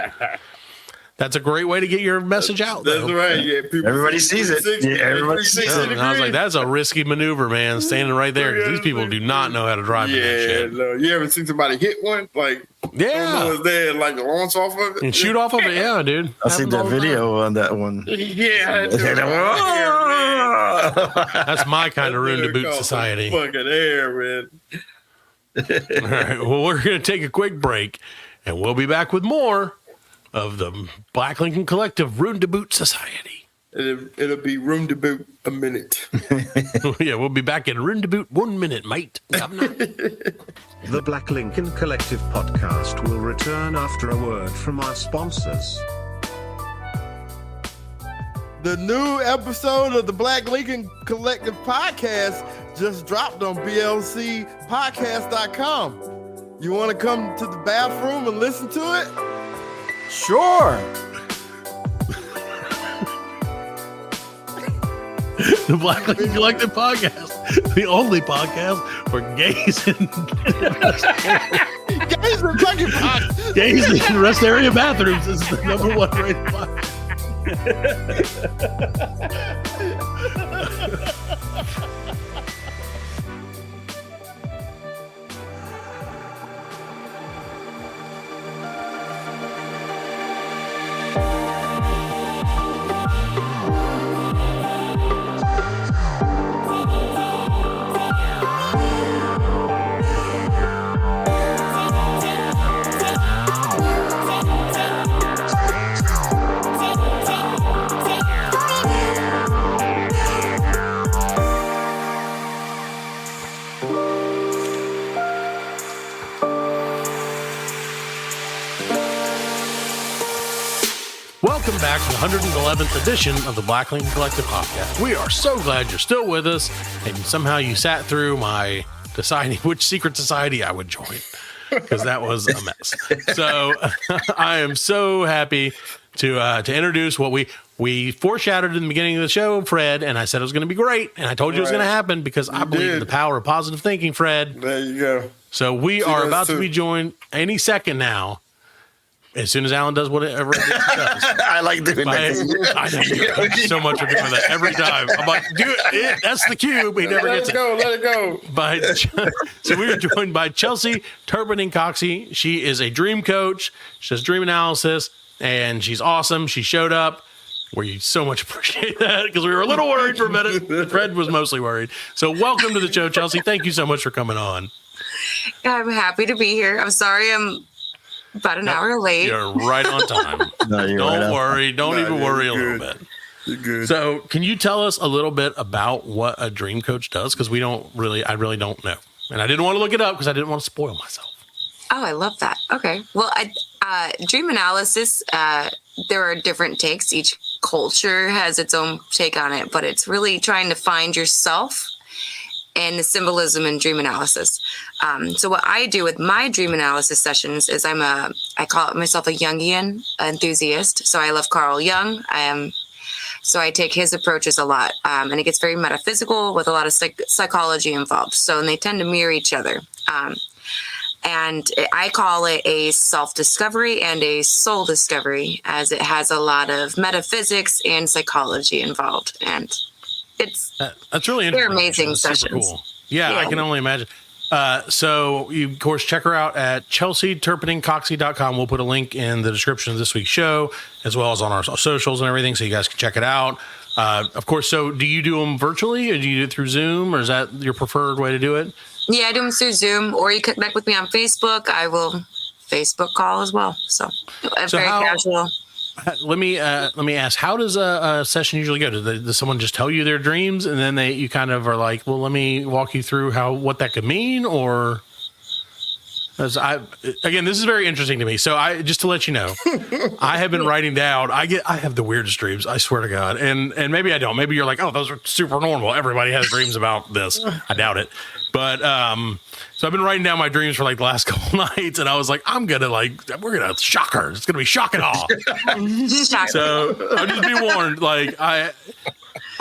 That's a great way to get your message out. That's right. Yeah, everybody sees it. Everybody sees it. And I was like, that's a risky maneuver, man, standing right there. Because these people do not know how to drive in that shit. No. You ever seen somebody hit one? Like, yeah. There, like, launch off of it? And shoot off of it? Yeah, dude. I see that video on that one. Yeah. That's my kind of room to boot society. Fucking air, man. All right. Well, we're going to take a quick break, and we'll be back with more of the Black Lincoln Collective Room to Boot Society. It'll be room to boot a minute. Yeah, we'll be back in room to boot 1 minute, mate. The Black Lincoln Collective podcast will return after a word from our sponsors. The new episode of the Black Lincoln Collective podcast just dropped on blcpodcast.com. You want to come to the bathroom and listen to it? Sure. The Black Lincoln Collective podcast, the only podcast for gays and Gays and fucking podcast. gays in rest area bathrooms is the number one rated podcast. welcome back to the 111th edition of the Black Lincoln Collective podcast. We are so glad you're still with us, and somehow you sat through my deciding which secret society I would join, because that was a mess. So I am so happy to introduce what we foreshadowed in the beginning of the show, Fred, and I said it was going to be great, and I told you it was going to happen because I believe in the power of positive thinking, Fred. There you go. So we are about to be joined any second now. As soon as Alan does whatever it does. I like doing that. I know you like so much for doing that every time. I'm like, dude, that's the cube. He never gets it. Let it go. So we are joined by Chelsey Turpening Coxsey. She is a dream coach. She does dream analysis, and she's awesome. She showed up. We so much appreciate that because we were a little worried for a minute. Fred was mostly worried. So welcome to the show, Chelsey. Thank you so much for coming on. I'm happy to be here. I'm sorry I'm about an hour late. You're right on time. Don't worry. Don't even worry a little bit. You're good. So can you tell us a little bit about what a dream coach does? Because I really don't know. And I didn't want to look it up because I didn't want to spoil myself. Oh, I love that. Okay. Well, dream analysis, there are different takes. Each culture has its own take on it, but it's really trying to find yourself and the symbolism in dream analysis. So what I do with my dream analysis sessions is I call myself a Jungian enthusiast. So I love Carl Jung. So I take his approaches a lot. And it gets very metaphysical with a lot of psychology involved. So and they tend to mirror each other. And I call it a self-discovery and a soul discovery, as it has a lot of metaphysics and psychology involved. And that's really interesting. They're amazing sessions. Cool. Yeah, I can only imagine. So you, of course, check her out at ChelseyTurpeningCoxsey.com. We'll put a link in the description of this week's show, as well as on our socials and everything, so you guys can check it out. Of course, so do you do them virtually, or do you do it through Zoom, or is that your preferred way to do it? Yeah, I do them through Zoom, or you connect with me on Facebook. I will Facebook call as well. So very casual. Let me ask, how does a session usually go? Does someone just tell you their dreams, and then you kind of are like, well, let me walk you through what that could mean? Or again, this is very interesting to me. So just to let you know, I have been writing down, I have the weirdest dreams, I swear to God. And maybe I don't. Maybe you're like, oh, those are super normal. Everybody has dreams about this. I doubt it. But so I've been writing down my dreams for like the last couple nights, and I was like, we're gonna shock her. It's gonna be shock and awe. So I'll just be warned. Like I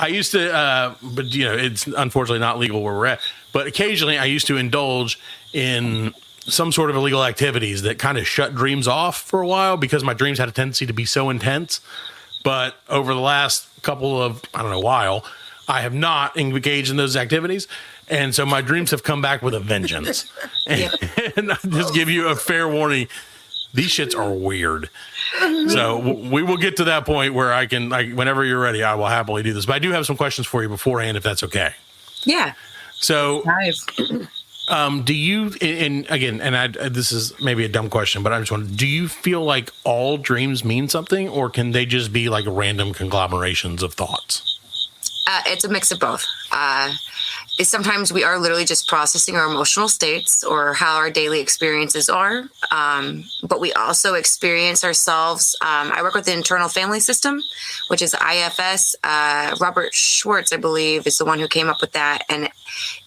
used to, but it's unfortunately not legal where we're at. But occasionally I used to indulge in some sort of illegal activities that kind of shut dreams off for a while because my dreams had a tendency to be so intense. But over the last couple of, while, I have not engaged in those activities. And so my dreams have come back with a vengeance. And I'll just give you a fair warning. These shits are weird. So we will get to that point where whenever you're ready, I will happily do this. But I do have some questions for you beforehand, if that's okay. Yeah. So nice. Do you, and again, this is maybe a dumb question, but I just wonder, do you feel like all dreams mean something, or can they just be like random conglomerations of thoughts? It's a mix of both. Sometimes we are literally just processing our emotional states or how our daily experiences are. But we also experience ourselves. I work with the internal family system, which is IFS. Robert Schwartz, I believe, is the one who came up with that. And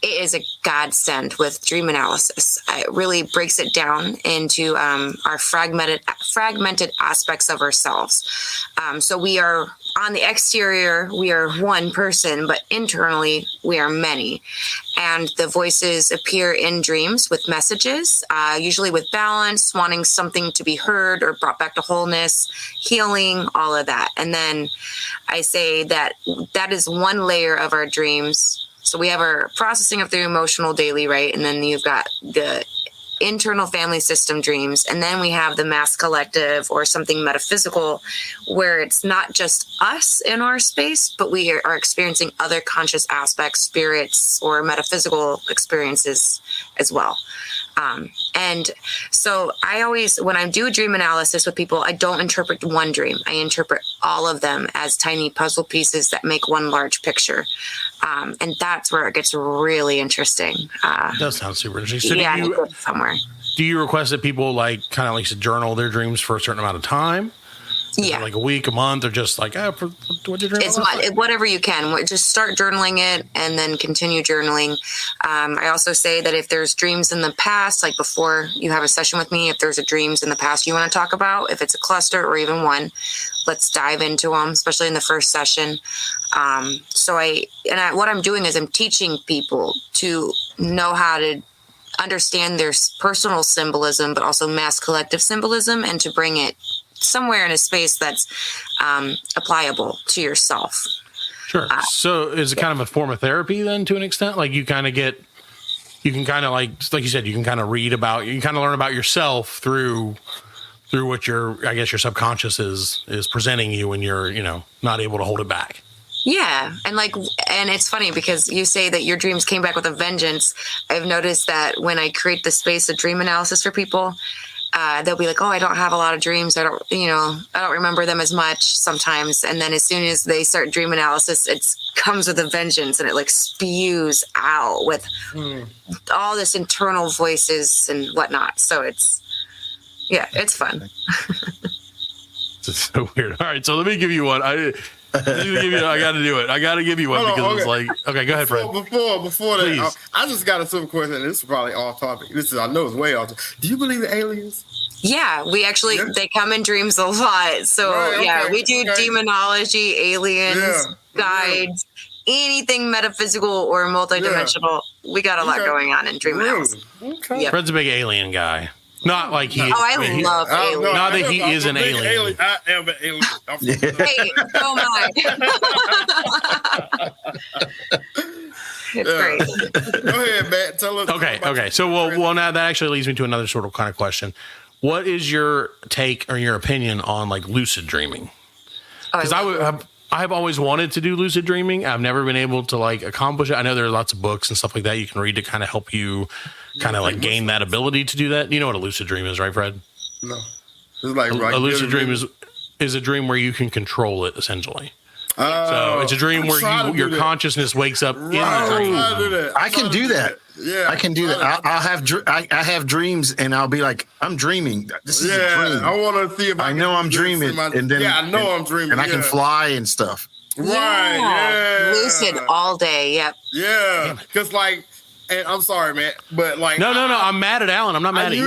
it is a godsend with dream analysis. It really breaks it down into our fragmented aspects of ourselves. So we are on the exterior, we are one person, but internally we are many. And the voices appear in dreams with messages, usually with balance, wanting something to be heard or brought back to wholeness, healing, all of that. And then I say that is one layer of our dreams. So we have our processing of the emotional daily, right? And then you've got the internal family system dreams, and then we have the mass collective or something metaphysical where it's not just us in our space, but we are experiencing other conscious aspects, spirits, or metaphysical experiences as well. And so I always, when I do a dream analysis with people, I don't interpret one dream. I interpret all of them as tiny puzzle pieces that make one large picture. And that's where it gets really interesting. It does sound super interesting. So yeah, somewhere. Do you request that people kind of journal their dreams for a certain amount of time? Yeah. Like a week, a month, or just like, what'd you dream about? Whatever you can. Just start journaling it and then continue journaling. I also say that if there's dreams in the past, like before you have a session with me, if there's a dreams in the past you want to talk about, if it's a cluster or even one, let's dive into them, especially in the first session. What I'm doing is I'm teaching people to know how to understand their personal symbolism, but also mass collective symbolism, and to bring it somewhere in a space that's applicable to yourself. Sure. So is it kind of a form of therapy then, to an extent? Like you can kind of like you said, you can kind of learn about yourself through what your subconscious is presenting you when you're, not able to hold it back. Yeah. And it's funny because you say that your dreams came back with a vengeance. I've noticed that when I create the space of dream analysis for people, they'll be like, oh, I don't have a lot of dreams. I don't remember them as much sometimes. And then as soon as they start dream analysis, it comes with a vengeance, and it like spews out with all this internal voices and whatnot. So it's fun. It's so weird. All right. So let me give you one. I got to do it. I got to give you one it's like, okay, go ahead, Fred. Before that, I just got a simple question. This is probably off topic. I know it's way off topic. Do you believe in aliens? Yeah, we actually, they come in dreams a lot. So we do demonology, aliens, guides, anything metaphysical or multidimensional. We got a lot going on in dream analysis. Okay. Yep. Fred's a big alien guy. Not like he. I love aliens. Not that he is an alien. I am an alien. Hey, oh my. It's great. Go ahead, Matt. Tell us. Okay. So, well, now that actually leads me to another sort of kind of question. What is your take or your opinion on like lucid dreaming? Because I've always wanted to do lucid dreaming. I've never been able to like accomplish it. I know there are lots of books and stuff like that you can read to kind of help you kind of like gain that ability to do that. You know what a lucid dream is, right, Fred? No. It's like a lucid dream is a dream where you can control it, essentially. So it's a dream where your consciousness wakes up in the dream. I can do that. Yeah, I can do that. I have dreams, and I'll be like, I'm dreaming. This is a dream. I want to see if I know I'm dreaming, and then I know I'm dreaming, and I can fly and stuff. Right? Yeah. Lucid all day. Yep. Yeah, because like. And I'm sorry, man, but like no. I'm mad at Alan. I'm not mad at you.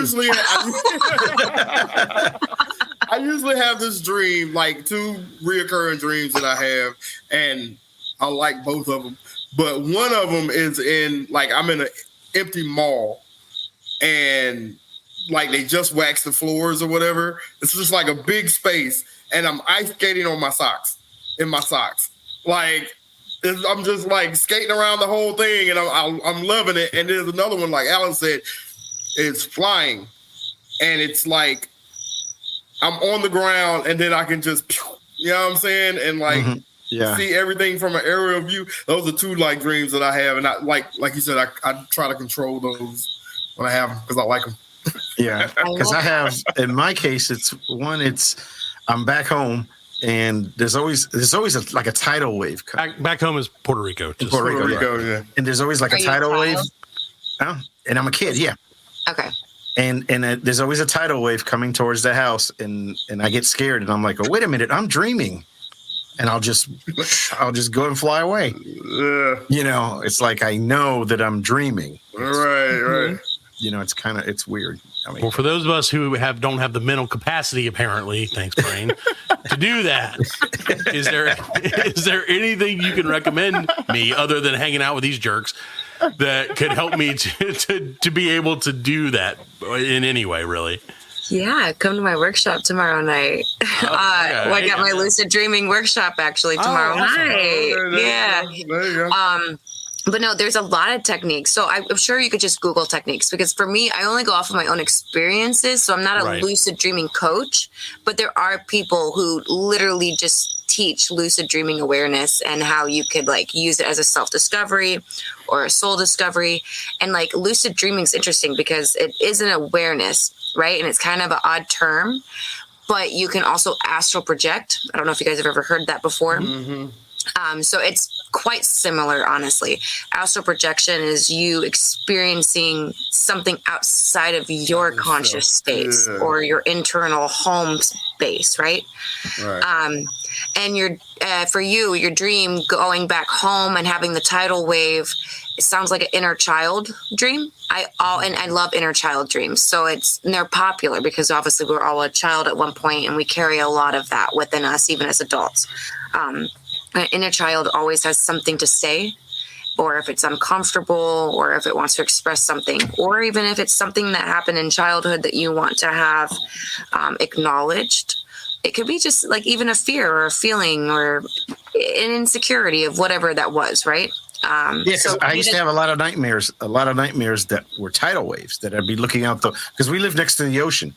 I usually have this dream, like 2 reoccurring dreams that I have, and I like both of them. But one of them is I'm in an empty mall, and like they just waxed the floors or whatever. It's just like a big space, and I'm ice skating on my socks, like. I'm just like skating around the whole thing, and I'm loving it. And there's another one, like Alan said, it's flying, and it's like I'm on the ground, and then I can just, you know what I'm saying, and like see everything from an aerial view. Those are 2 like dreams that I have, and I like you said, I try to control those when I have them because I like them. Yeah, because I have in my case, I'm back home. And there's always like a tidal wave. Back home is Puerto Rico. Puerto Rico, yeah. And there's always like a tidal wave. Oh, and I'm a kid, yeah. Okay. And there's always a tidal wave coming towards the house, and I get scared, and I'm like, oh, wait a minute, I'm dreaming, and I'll just go and fly away. It's like I know that I'm dreaming. Right. It's weird. Well, for those of us who don't have the mental capacity, apparently, thanks, Brain, to do that, is there anything you can recommend me other than hanging out with these jerks that could help me to be able to do that in any way, really? Yeah, come to my workshop tomorrow night. I got my lucid dreaming workshop actually tomorrow night. Yeah. There you go. But no, there's a lot of techniques. So I'm sure you could just Google techniques, because for me, I only go off of my own experiences. So I'm not a lucid dreaming coach, but there are people who literally just teach lucid dreaming awareness and how you could like use it as a self-discovery or a soul discovery. And like lucid dreaming is interesting because it is an awareness, right? And it's kind of an odd term, but you can also astral project. I don't know if you guys have ever heard that before. Mm-hmm. So it's quite similar, honestly. Astral projection is you experiencing something outside of your conscious space or your internal home space, right? Right. And for you, your dream going back home and having the tidal wave, it sounds like an inner child dream. I love inner child dreams. So they're popular because obviously we're all a child at one point and we carry a lot of that within us, even as adults. An inner child always has something to say, or if it's uncomfortable, or if it wants to express something, or even if it's something that happened in childhood that you want to have acknowledged. It could be just like even a fear or a feeling or an insecurity of whatever that was, right? So I used to have a lot of nightmares that were tidal waves that I'd be looking out because we live next to the ocean.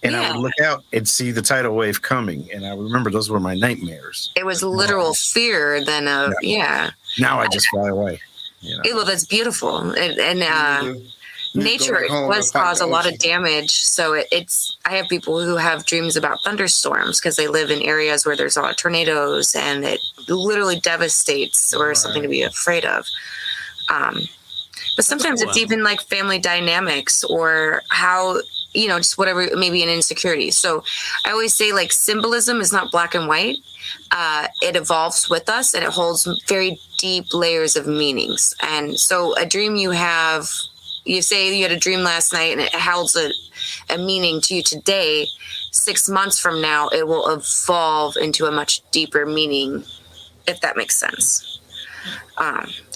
And I would look out and see the tidal wave coming. And I remember those were my nightmares. It was literal fear than Now I just fly away. You know? Well, that's beautiful. And nature does cause a lot of damage. So I have people who have dreams about thunderstorms because they live in areas where there's a lot of tornadoes and it literally devastates or something to be afraid of. But sometimes it's even like family dynamics or how, just whatever, maybe an insecurity. So I always say like symbolism is not black and white. It evolves with us and it holds very deep layers of meanings. And so a dream you say you had a dream last night and it holds a meaning to you today, 6 months from now, it will evolve into a much deeper meaning, if that makes sense.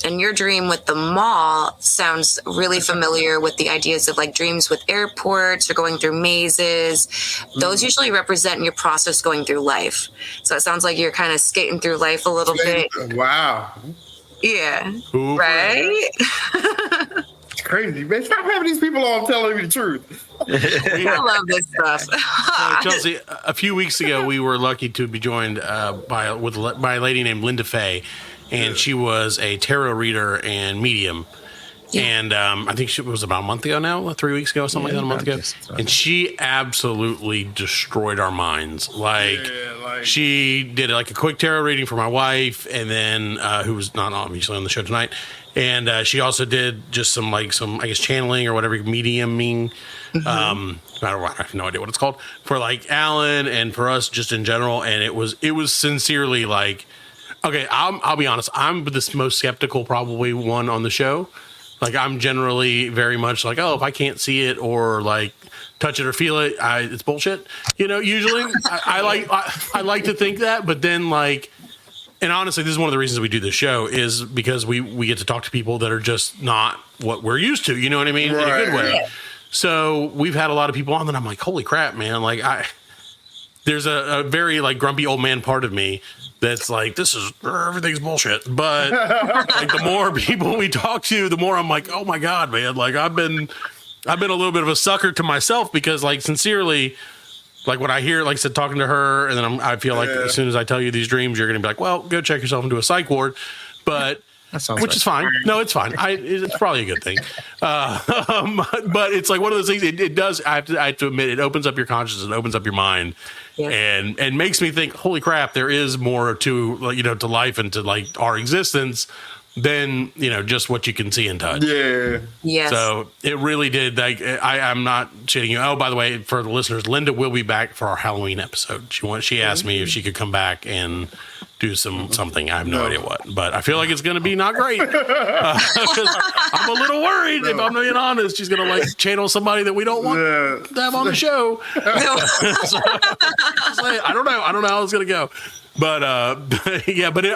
And your dream with the mall sounds really familiar with the ideas of like dreams with airports or going through mazes. Those usually represent your process going through life. So it sounds like you're kind of skating through life a little bit. Wow. Yeah. Right? It's crazy, man. Stop having these people on telling me the truth. I love this stuff. So, Chelsey, a few weeks ago, we were lucky to be joined by a lady named Linda Fay. And she was a tarot reader and medium. Yeah. And I think it was about a month ago now, 3 weeks ago, something like that, a month ago. And she absolutely destroyed our minds. She did like a quick tarot reading for my wife, and then who was not obviously on the show tonight. And she also did just some I guess, channeling or whatever, mediuming. I have no idea what it's called, for like Alan and for us just in general. And it was sincerely like, okay, I'll be honest. I'm the most skeptical probably one on the show. Like I'm generally very much like, oh, if I can't see it or like touch it or feel it, it's bullshit. Usually I like to think that, but then like, and honestly, this is one of the reasons we do this show is because we get to talk to people that are just not what we're used to. You know what I mean? Right. In a good way. Yeah. So we've had a lot of people on that I'm like, holy crap, man! Like there's a very like grumpy old man part of me that's like, everything's bullshit. But like the more people we talk to, the more I'm like, oh my God, man. Like I've been a little bit of a sucker to myself because like sincerely, like when I hear, like I said, talking to her, and then I feel like as soon as I tell you these dreams, you're going to be like, well, go check yourself into a psych ward. But which is fine. No, it's fine. It's probably a good thing. But it's like one of those things. It does. I have to admit, it opens up your consciousness, it opens up your mind, and makes me think, holy crap, there is more to to life and to like our existence than just what you can see and touch. Yeah. Yes. So it really did. Like I'm not shitting you. Oh, by the way, for the listeners, Linda will be back for our Halloween episode. She asked me if she could come back and do something. I have no idea what, but I feel like it's going to be not great. I'm a little worried. If I'm being honest, she's going to like channel somebody that we don't want to have on the show. So, I don't know how it's going to go. But I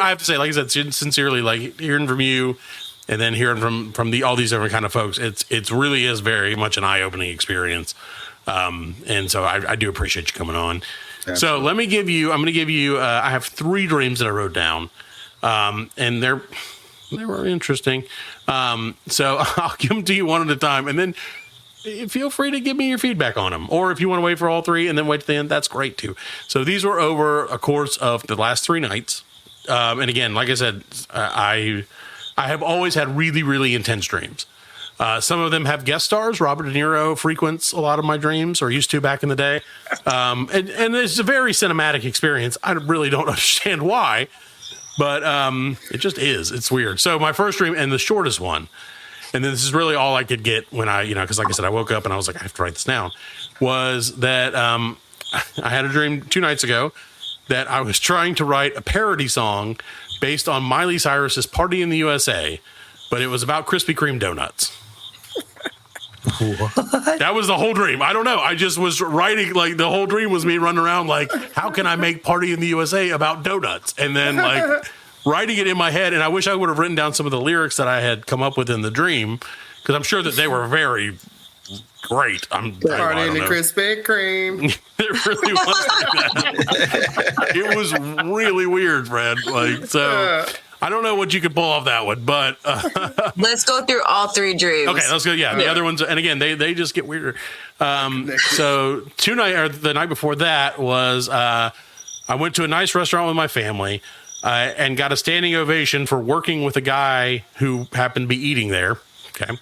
have to say, like I said, sincerely, like hearing from you and then hearing from all these different kind of folks, it really is very much an eye-opening experience. And so I do appreciate you coming on. Absolutely. So I'm going to give you, I have 3 dreams that I wrote down. And they were interesting. So I'll give them to you one at a time, and then feel free to give me your feedback on them. Or if you want to wait for all 3 and then wait to the end, that's great too. So these were over a course of the last 3 nights. And again, like I said, I have always had really, really intense dreams. Some of them have guest stars. Robert De Niro frequents a lot of my dreams, or used to back in the day. And it's a very cinematic experience. I really don't understand why. But it just is. It's weird. So my first dream, and the shortest one, and then this is really all I could get when I, because like I said, I woke up and I was like, I have to write this down, was that I had a dream 2 nights ago that I was trying to write a parody song based on Miley Cyrus's Party in the USA, but it was about Krispy Kreme donuts. What? That was the whole dream. I don't know. I just was writing, like, the whole dream was me running around like, how can I make Party in the USA about donuts? And then, like, writing it in my head. And I wish I would have written down some of the lyrics that I had come up with in the dream, because I'm sure that they were very great. Party in the Krispy Kreme. It really was like that. It was really weird, Fred. Like, so I don't know what you could pull off that one, but let's go through all 3 dreams. Okay, let's go. Yeah, the other ones, and again, they just get weirder. So the night before that was I went to a nice restaurant with my family and got a standing ovation for working with a guy who happened to be eating there. Okay,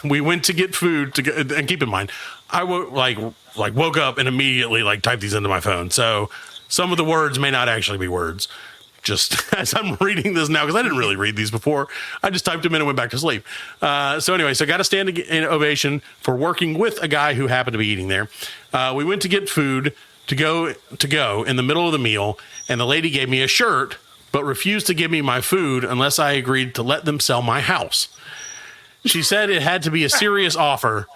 we went to get food and keep in mind, I woke up and immediately typed these into my phone. So some of the words may not actually be words. Just as I'm reading this now, because I didn't really read these before, I just typed them in and went back to sleep. So anyway, so got a standing ovation for working with a guy who happened to be eating there. We went to get food to go in the middle of the meal, and the lady gave me a shirt, but refused to give me my food unless I agreed to let them sell my house. She said it had to be a serious offer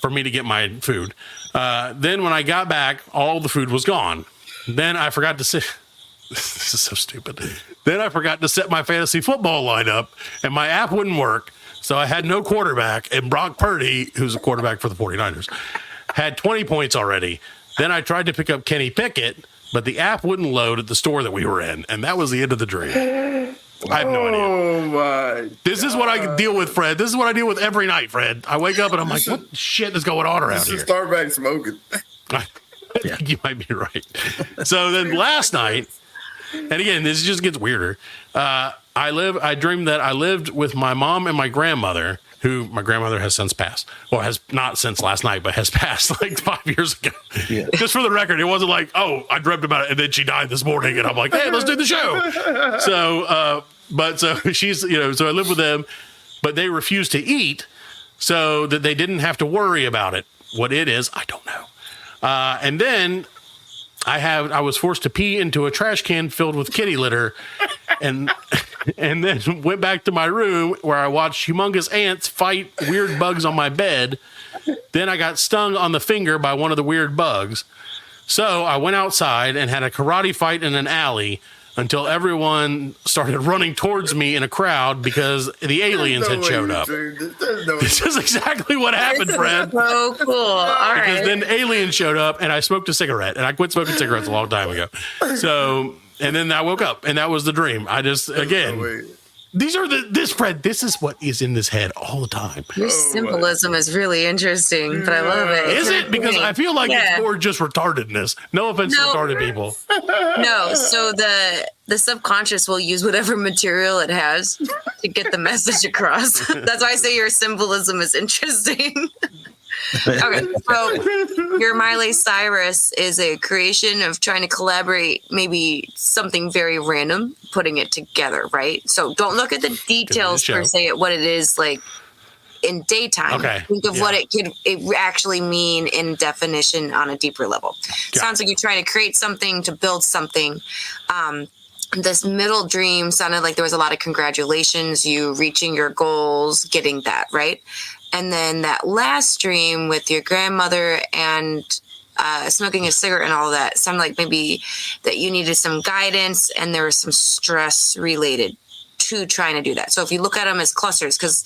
for me to get my food. Then when I got back, all the food was gone. Then I forgot to sit. This is so stupid. Then I forgot to set my fantasy football lineup, and my app wouldn't work. So I had no quarterback, and Brock Purdy, who's a quarterback for the 49ers, had 20 points already. Then I tried to pick up Kenny Pickett, but the app wouldn't load at the store that we were in, and that was the end of the dream. I have no idea. Oh my! This is what I deal with, Fred. This is what I deal with every night, Fred. I wake up and I'm like, what shit is going on around here? Start back smoking. I think you might be right. So then last night, and again, this just gets weirder. I dreamed that I lived with my mom and my grandmother, who my grandmother has since passed. Well, has not since last night, but has passed like 5 years ago. Yeah. Just for the record, it wasn't like, oh, I dreamt about it and then she died this morning, and I'm like, hey, let's do the show. So, so she's, so I live with them, but they refuse to eat so that they didn't have to worry about it. What it is, I don't know. And then I was forced to pee into a trash can filled with kitty litter, and then went back to my room where I watched humongous ants fight weird bugs on my bed. Then I got stung on the finger by one of the weird bugs. So I went outside and had a karate fight in an alley until everyone started running towards me in a crowd because the aliens had showed up. This is exactly what happened, Fred. So cool. All right. Because then aliens showed up, and I smoked a cigarette, and I quit smoking cigarettes a long time ago. So, and then I woke up, and that was the dream. I just, again, Fred, this is what is in this head all the time. Your symbolism is really interesting, but I love it. Is it? Because I feel like it's more just retardedness. No offense to retarded people. No, so the subconscious will use whatever material it has to get the message across. That's why I say your symbolism is interesting. Okay, so your Miley Cyrus is a creation of trying to collaborate maybe something very random, putting it together, right? So don't look at the details per se at what it is like in daytime. Okay. Think of what it actually mean in definition on a deeper level. Sounds like you're trying to create something, to build something. This middle dream sounded like there was a lot of congratulations, you reaching your goals, getting that, right? And then that last dream with your grandmother and smoking a cigarette and all of that sounded like maybe that you needed some guidance and there was some stress related to trying to do that. So if you look at them as clusters, because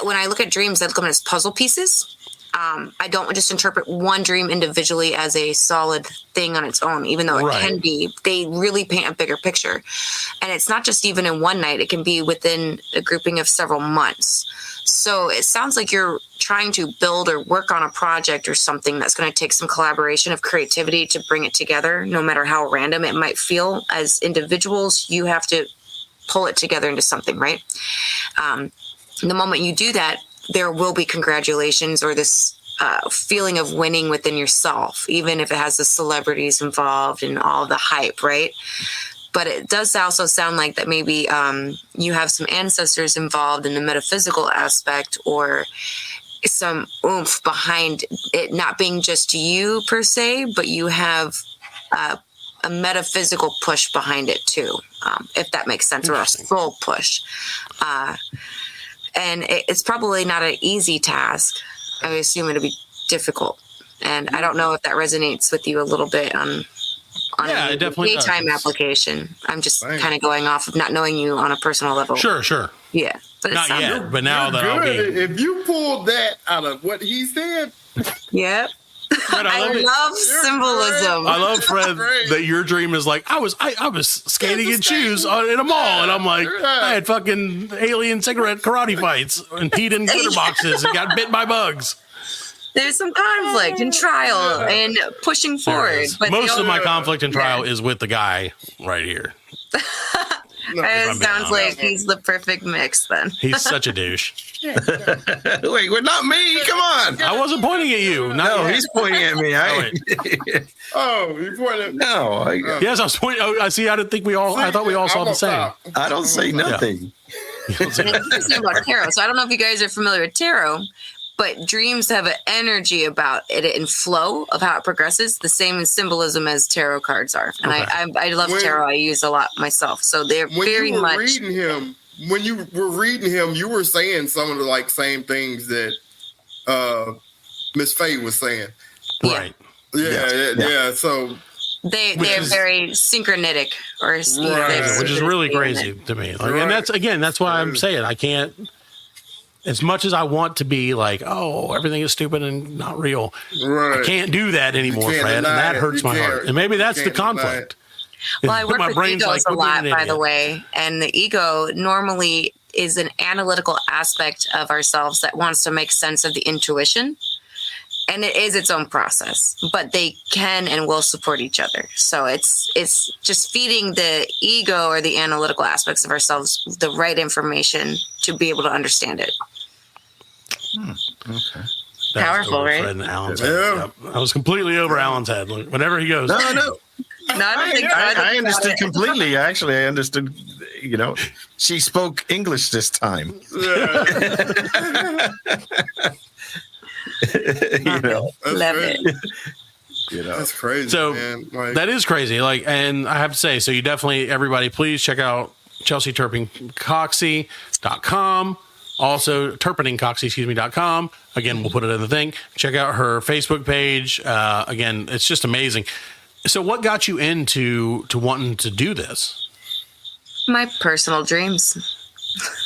when I look at dreams, I look at them as puzzle pieces. I don't just interpret one dream individually as a solid thing on its own, even though it can be. They really paint a bigger picture. And it's not just even in one night. It can be within a grouping of several months. So it sounds like you're trying to build or work on a project or something that's going to take some collaboration of creativity to bring it together, no matter how random it might feel. As individuals, you have to pull it together into something, right? The moment you do that, there will be congratulations or this feeling of winning within yourself, even if it has the celebrities involved and all the hype, right? But it does also sound like that maybe you have some ancestors involved in the metaphysical aspect, or some oomph behind it not being just you per se, but you have a metaphysical push behind it too, if that makes sense, or a soul push. And it's probably not an easy task. I assume it'll be difficult. And I don't know if that resonates with you a little bit on a daytime application. I'm just kind of going off of not knowing you on a personal level. Sure. Yeah. But not yet, good. but now that I'll be... If you pulled that out of what he said... Yep. I love symbolism. I love, Fred, that your dream is like, I was skating in shoes in a mall, and I'm like, I had fucking alien cigarette karate fights and peed in glitter boxes and got bit by bugs. There's some conflict and trial and pushing forward. But most of my conflict and trial is with the guy right here. It sounds like he's the perfect mix then. He's such a douche. Wait, well, not me. Come on. I wasn't pointing at you. No, he's pointing at me. You pointed. No. Yes, I was pointing. I see. I didn't think we all. I thought we all saw the same. I don't say nothing. You're about tarot, so I don't know if you guys are familiar with tarot, but dreams have an energy about it in flow of how it progresses, the same in symbolism as tarot cards are. And I love tarot. I use a lot myself. So they're very much. When you were reading him, you were saying some of the same things that Miss Faye was saying. Right. Yeah. So they're very synchronitic, or which is really crazy to me. And that's why I'm saying I can't. As much as I want to be like, oh, everything is stupid and not real, I can't do that anymore, Fred, and that hurts my heart. And maybe that's the conflict. Well, I work with egos a lot, by the way, and the ego normally is an analytical aspect of ourselves that wants to make sense of the intuition, and it is its own process. But they can and will support each other. So it's just feeding the ego or the analytical aspects of ourselves the right information to be able to understand it. Okay. Powerful, right? Fred and Alan's head. Yep. I was completely over Alan's head. Whenever he goes, no. I understood completely. Actually, I understood. She spoke English this time. Love it. That's crazy. So man. that is crazy. And I have to say, so you definitely, everybody, please check out Chelsey Turping Coxsey.com. Also, turpeningcoxsey.com. Again, we'll put it in the thing. Check out her Facebook page. Again, it's just amazing. So what got you into wanting to do this? My personal dreams.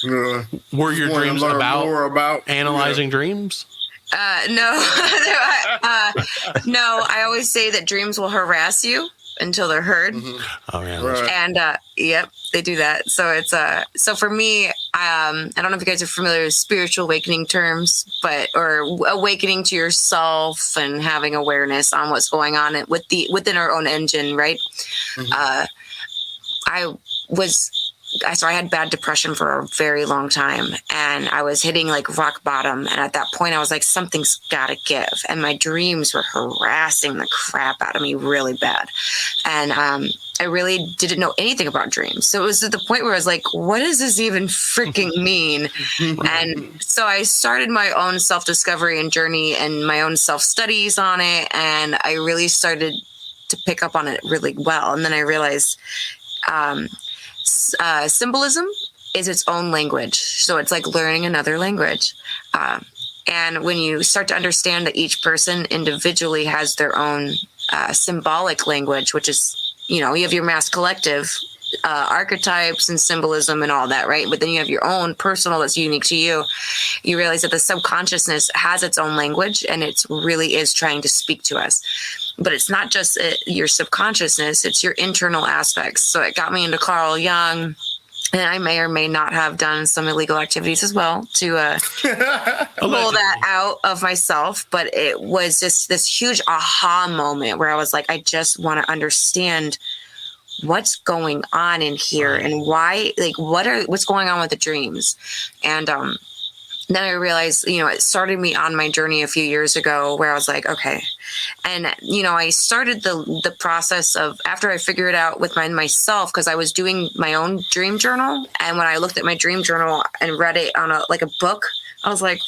Were your dreams about analyzing dreams? No. No, I always say that dreams will harass you until they're heard. Mm-hmm. Oh, yeah. And yep, they do that. So it's so for me, I don't know if you guys are familiar with spiritual awakening terms, or awakening to yourself and having awareness on what's going on within our own engine, right? Mm-hmm. I had bad depression for a very long time, and I was hitting rock bottom. And at that point I was like, something's got to give. And my dreams were harassing the crap out of me really bad. And I really didn't know anything about dreams. So it was at the point where I was like, what does this even freaking mean? And so I started my own self-discovery and journey and my own self-studies on it. And I really started to pick up on it really well. And then I realized, symbolism is its own language. So it's like learning another language. And when you start to understand that each person individually has their own symbolic language, which is, you have your mass collective archetypes and symbolism and all that, right? But then you have your own personal that's unique to you. You realize that the subconsciousness has its own language, and it really is trying to speak to us. But it's not just your subconsciousness, it's your internal aspects. So it got me into Carl Jung, and I may or may not have done some illegal activities as well to pull that out of myself. But it was just this huge aha moment where I was like, I just want to understand what's going on in here and why, what's going on with the dreams. And then I realized, it started me on my journey a few years ago where I was like, okay. And, I started the process of, after I figured it out with myself, because I was doing my own dream journal. And when I looked at my dream journal and read it on a book, I was like,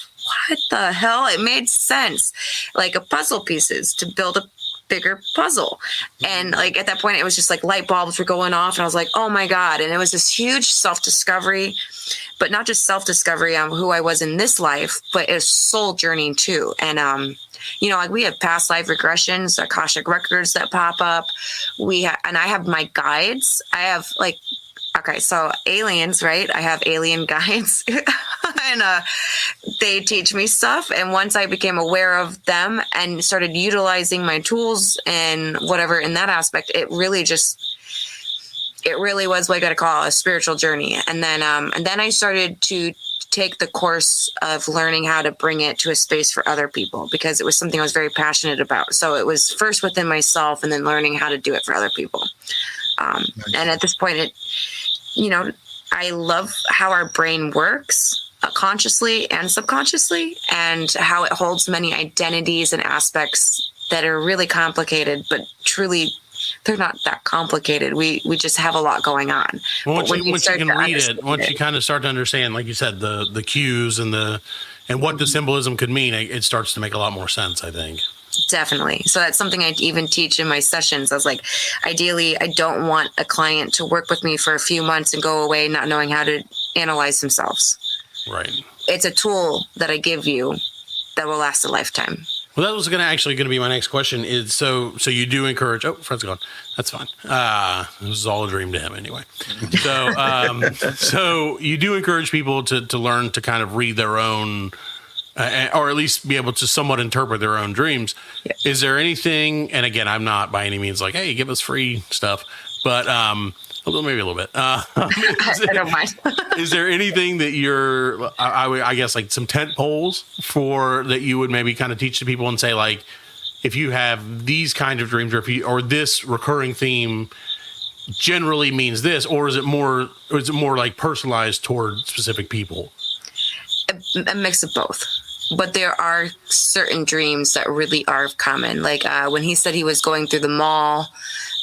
what the hell? It made sense. Like a puzzle pieces to build a bigger puzzle. And at that point, it was just like light bulbs were going off. And I was like, oh my God. And it was this huge self-discovery, but not just self-discovery on who I was in this life, but a soul journey too. And, we have past life regressions, Akashic records that pop up. And I have my guides. I have so aliens, right? I have alien guides and they teach me stuff. And once I became aware of them and started utilizing my tools and whatever in that aspect, it really was what I got to call a spiritual journey. And then I started to take the course of learning how to bring it to a space for other people, because it was something I was very passionate about. So it was first within myself and then learning how to do it for other people. And at this point, I love how our brain works consciously and subconsciously, and how it holds many identities and aspects that are really complicated, but truly they're not that complicated. We just have a lot going on. Well, once you can read it, once you kind of start to understand, like you said, the cues and what the symbolism could mean, it starts to make a lot more sense, I think. Definitely. So that's something I even teach in my sessions. I was like, ideally, I don't want a client to work with me for a few months and go away not knowing how to analyze themselves. Right. It's a tool that I give you that will last a lifetime. Well, that was going to be my next question. Is so you do encourage? Oh, Fred's gone. That's fine. This is all a dream to him anyway. So, so you do encourage people to learn to kind of read their own, or at least be able to somewhat interpret their own dreams. Yeah. Is there anything? And again, I'm not by any means like, hey, give us free stuff, but maybe a little bit. I don't mind. Is there anything that you're, I guess, like some tent poles for that you would maybe kind of teach to people and say, like, if you have these kind of dreams, or this recurring theme generally means this, or is it more like personalized toward specific people? A mix of both. But there are certain dreams that really are common. Like when he said he was going through the mall,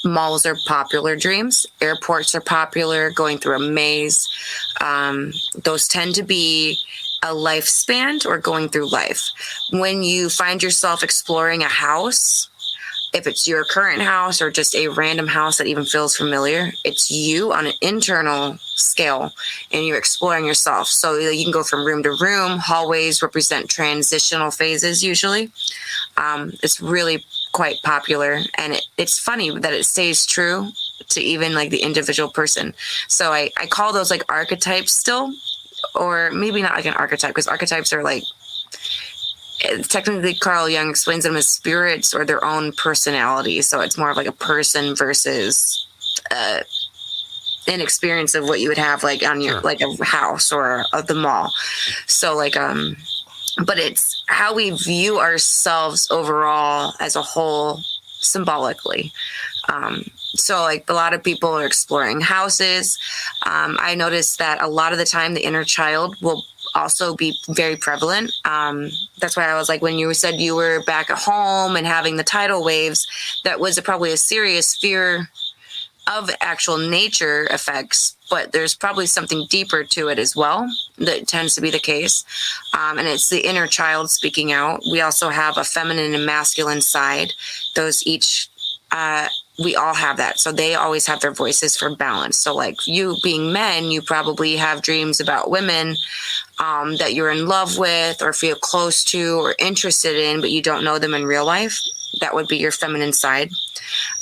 malls are popular dreams. Airports are popular, going through a maze. Those tend to be a lifespan or going through life. When you find yourself exploring a house, if it's your current house or just a random house that even feels familiar, it's you on an internal scale and you're exploring yourself. So you can go from room to room. Hallways represent transitional phases usually. It's really quite popular, and it's funny that it stays true to even like the individual person. So I call those like archetypes still, or maybe not like an archetype, because archetypes are like, technically Carl Jung explains them as spirits or their own personality. So it's more of like a person versus an experience of what you would have like on your like a house or the mall. So like but it's how we view ourselves overall as a whole symbolically. So like a lot of people are exploring houses. I noticed that a lot of the time the inner child will also be very prevalent. That's why I was like, when you said you were back at home and having the tidal waves, that was probably a serious fear of actual nature effects, but there's probably something deeper to it as well. That tends to be the case. And it's the inner child speaking out. We also have a feminine and masculine side. Those each, we all have that. So they always have their voices for balance. So like you being men, you probably have dreams about women that you're in love with or feel close to or interested in, but you don't know them in real life. That would be your feminine side.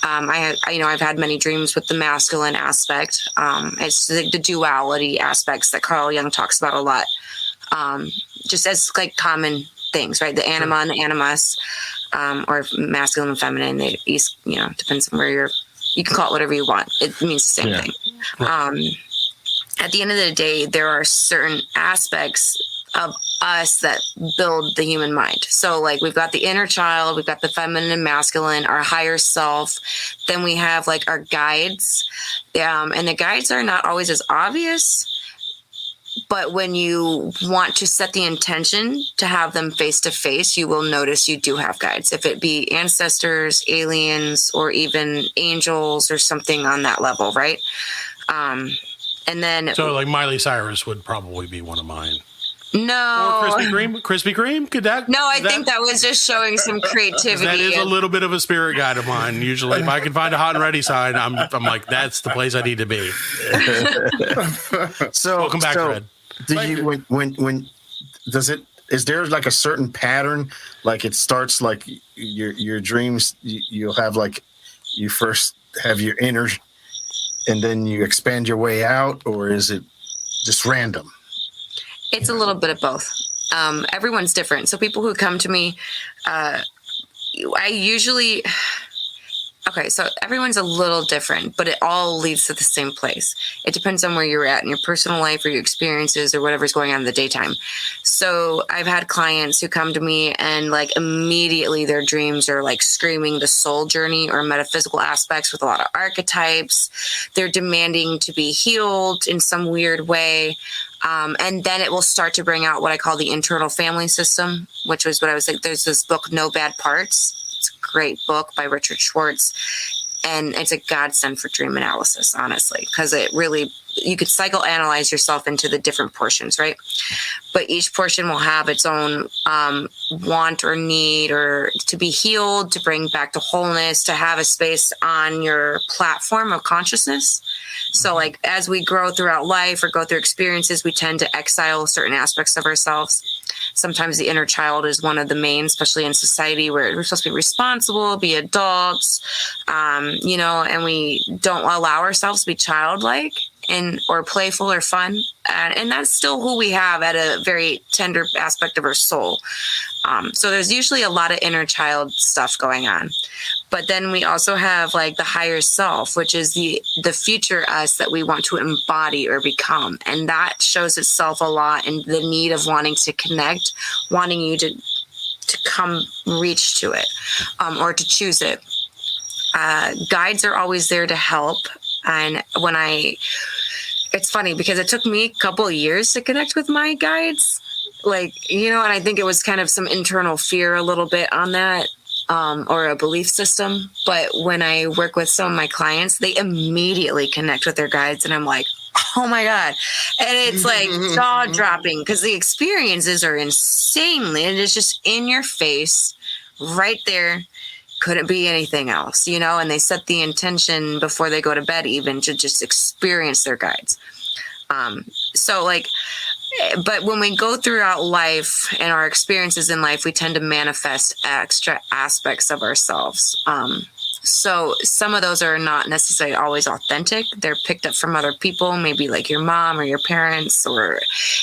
I've had many dreams with the masculine aspect. It's the duality aspects that Carl Jung talks about a lot. Just as like common things, right? The anima and the animus, or masculine and feminine. Depends on where you can call it whatever you want. It means the same thing. Right. At the end of the day, there are certain aspects of us that build the human mind. So like we've got the inner child, we've got the feminine and masculine, our higher self. Then we have like our guides. And the guides are not always as obvious. But when you want to set the intention to have them face to face, you will notice you do have guides. If it be ancestors, aliens, or even angels or something on that level, right? And then So like Miley Cyrus would probably be one of mine. no, Or Krispy Kreme? Could that? no, I that- think that was just showing some creativity. That is a little bit of a spirit guide of mine. Usually, if I can find a hot and ready sign, I'm like, that's the place I need to be. So Welcome back, Fred. Do you when does it? Is there like a certain pattern? Like it starts like your dreams. You'll have like you first have your inner, and then you expand your way out, or is it just random? It's a little bit of both. Everyone's different. So people who come to me, I usually, okay, so everyone's a little different, but it all leads to the same place. It depends on where you're at in your personal life or your experiences or whatever's going on in the daytime. So I've had clients who come to me and like immediately their dreams are like screaming the soul journey or metaphysical aspects with a lot of archetypes. They're demanding to be healed in some weird way. And then it will start to bring out what I call the internal family system, which was what I was like, there's this book, No Bad Parts. It's a great book by Richard Schwartz. And it's a godsend for dream analysis, honestly, because it really, you could psychoanalyze yourself into the different portions, right? But each portion will have its own want or need or to be healed, to bring back to wholeness, to have a space on your platform of consciousness. So like as we grow throughout life or go through experiences, we tend to exile certain aspects of ourselves. Sometimes the inner child is one of the main, especially in society where we're supposed to be responsible, be adults, and we don't allow ourselves to be childlike or playful or fun. And that's still who we have at a very tender aspect of our soul. So there's usually a lot of inner child stuff going on. But then we also have like the higher self, which is the future us that we want to embody or become. And that shows itself a lot in the need of wanting to connect, wanting you to come reach to it or to choose it. Guides are always there to help. And it's funny because it took me a couple of years to connect with my guides. And I think it was kind of some internal fear a little bit on that. Or a belief system. But when I work with some of my clients, they immediately connect with their guides. And I'm like, oh my God. And it's like jaw dropping because the experiences are insanely, and it's just in your face right there. Couldn't be anything else, and they set the intention before they go to bed, even to just experience their guides. But when we go throughout life and our experiences in life, we tend to manifest extra aspects of ourselves. So some of those are not necessarily always authentic. They're picked up from other people, maybe like your mom or your parents or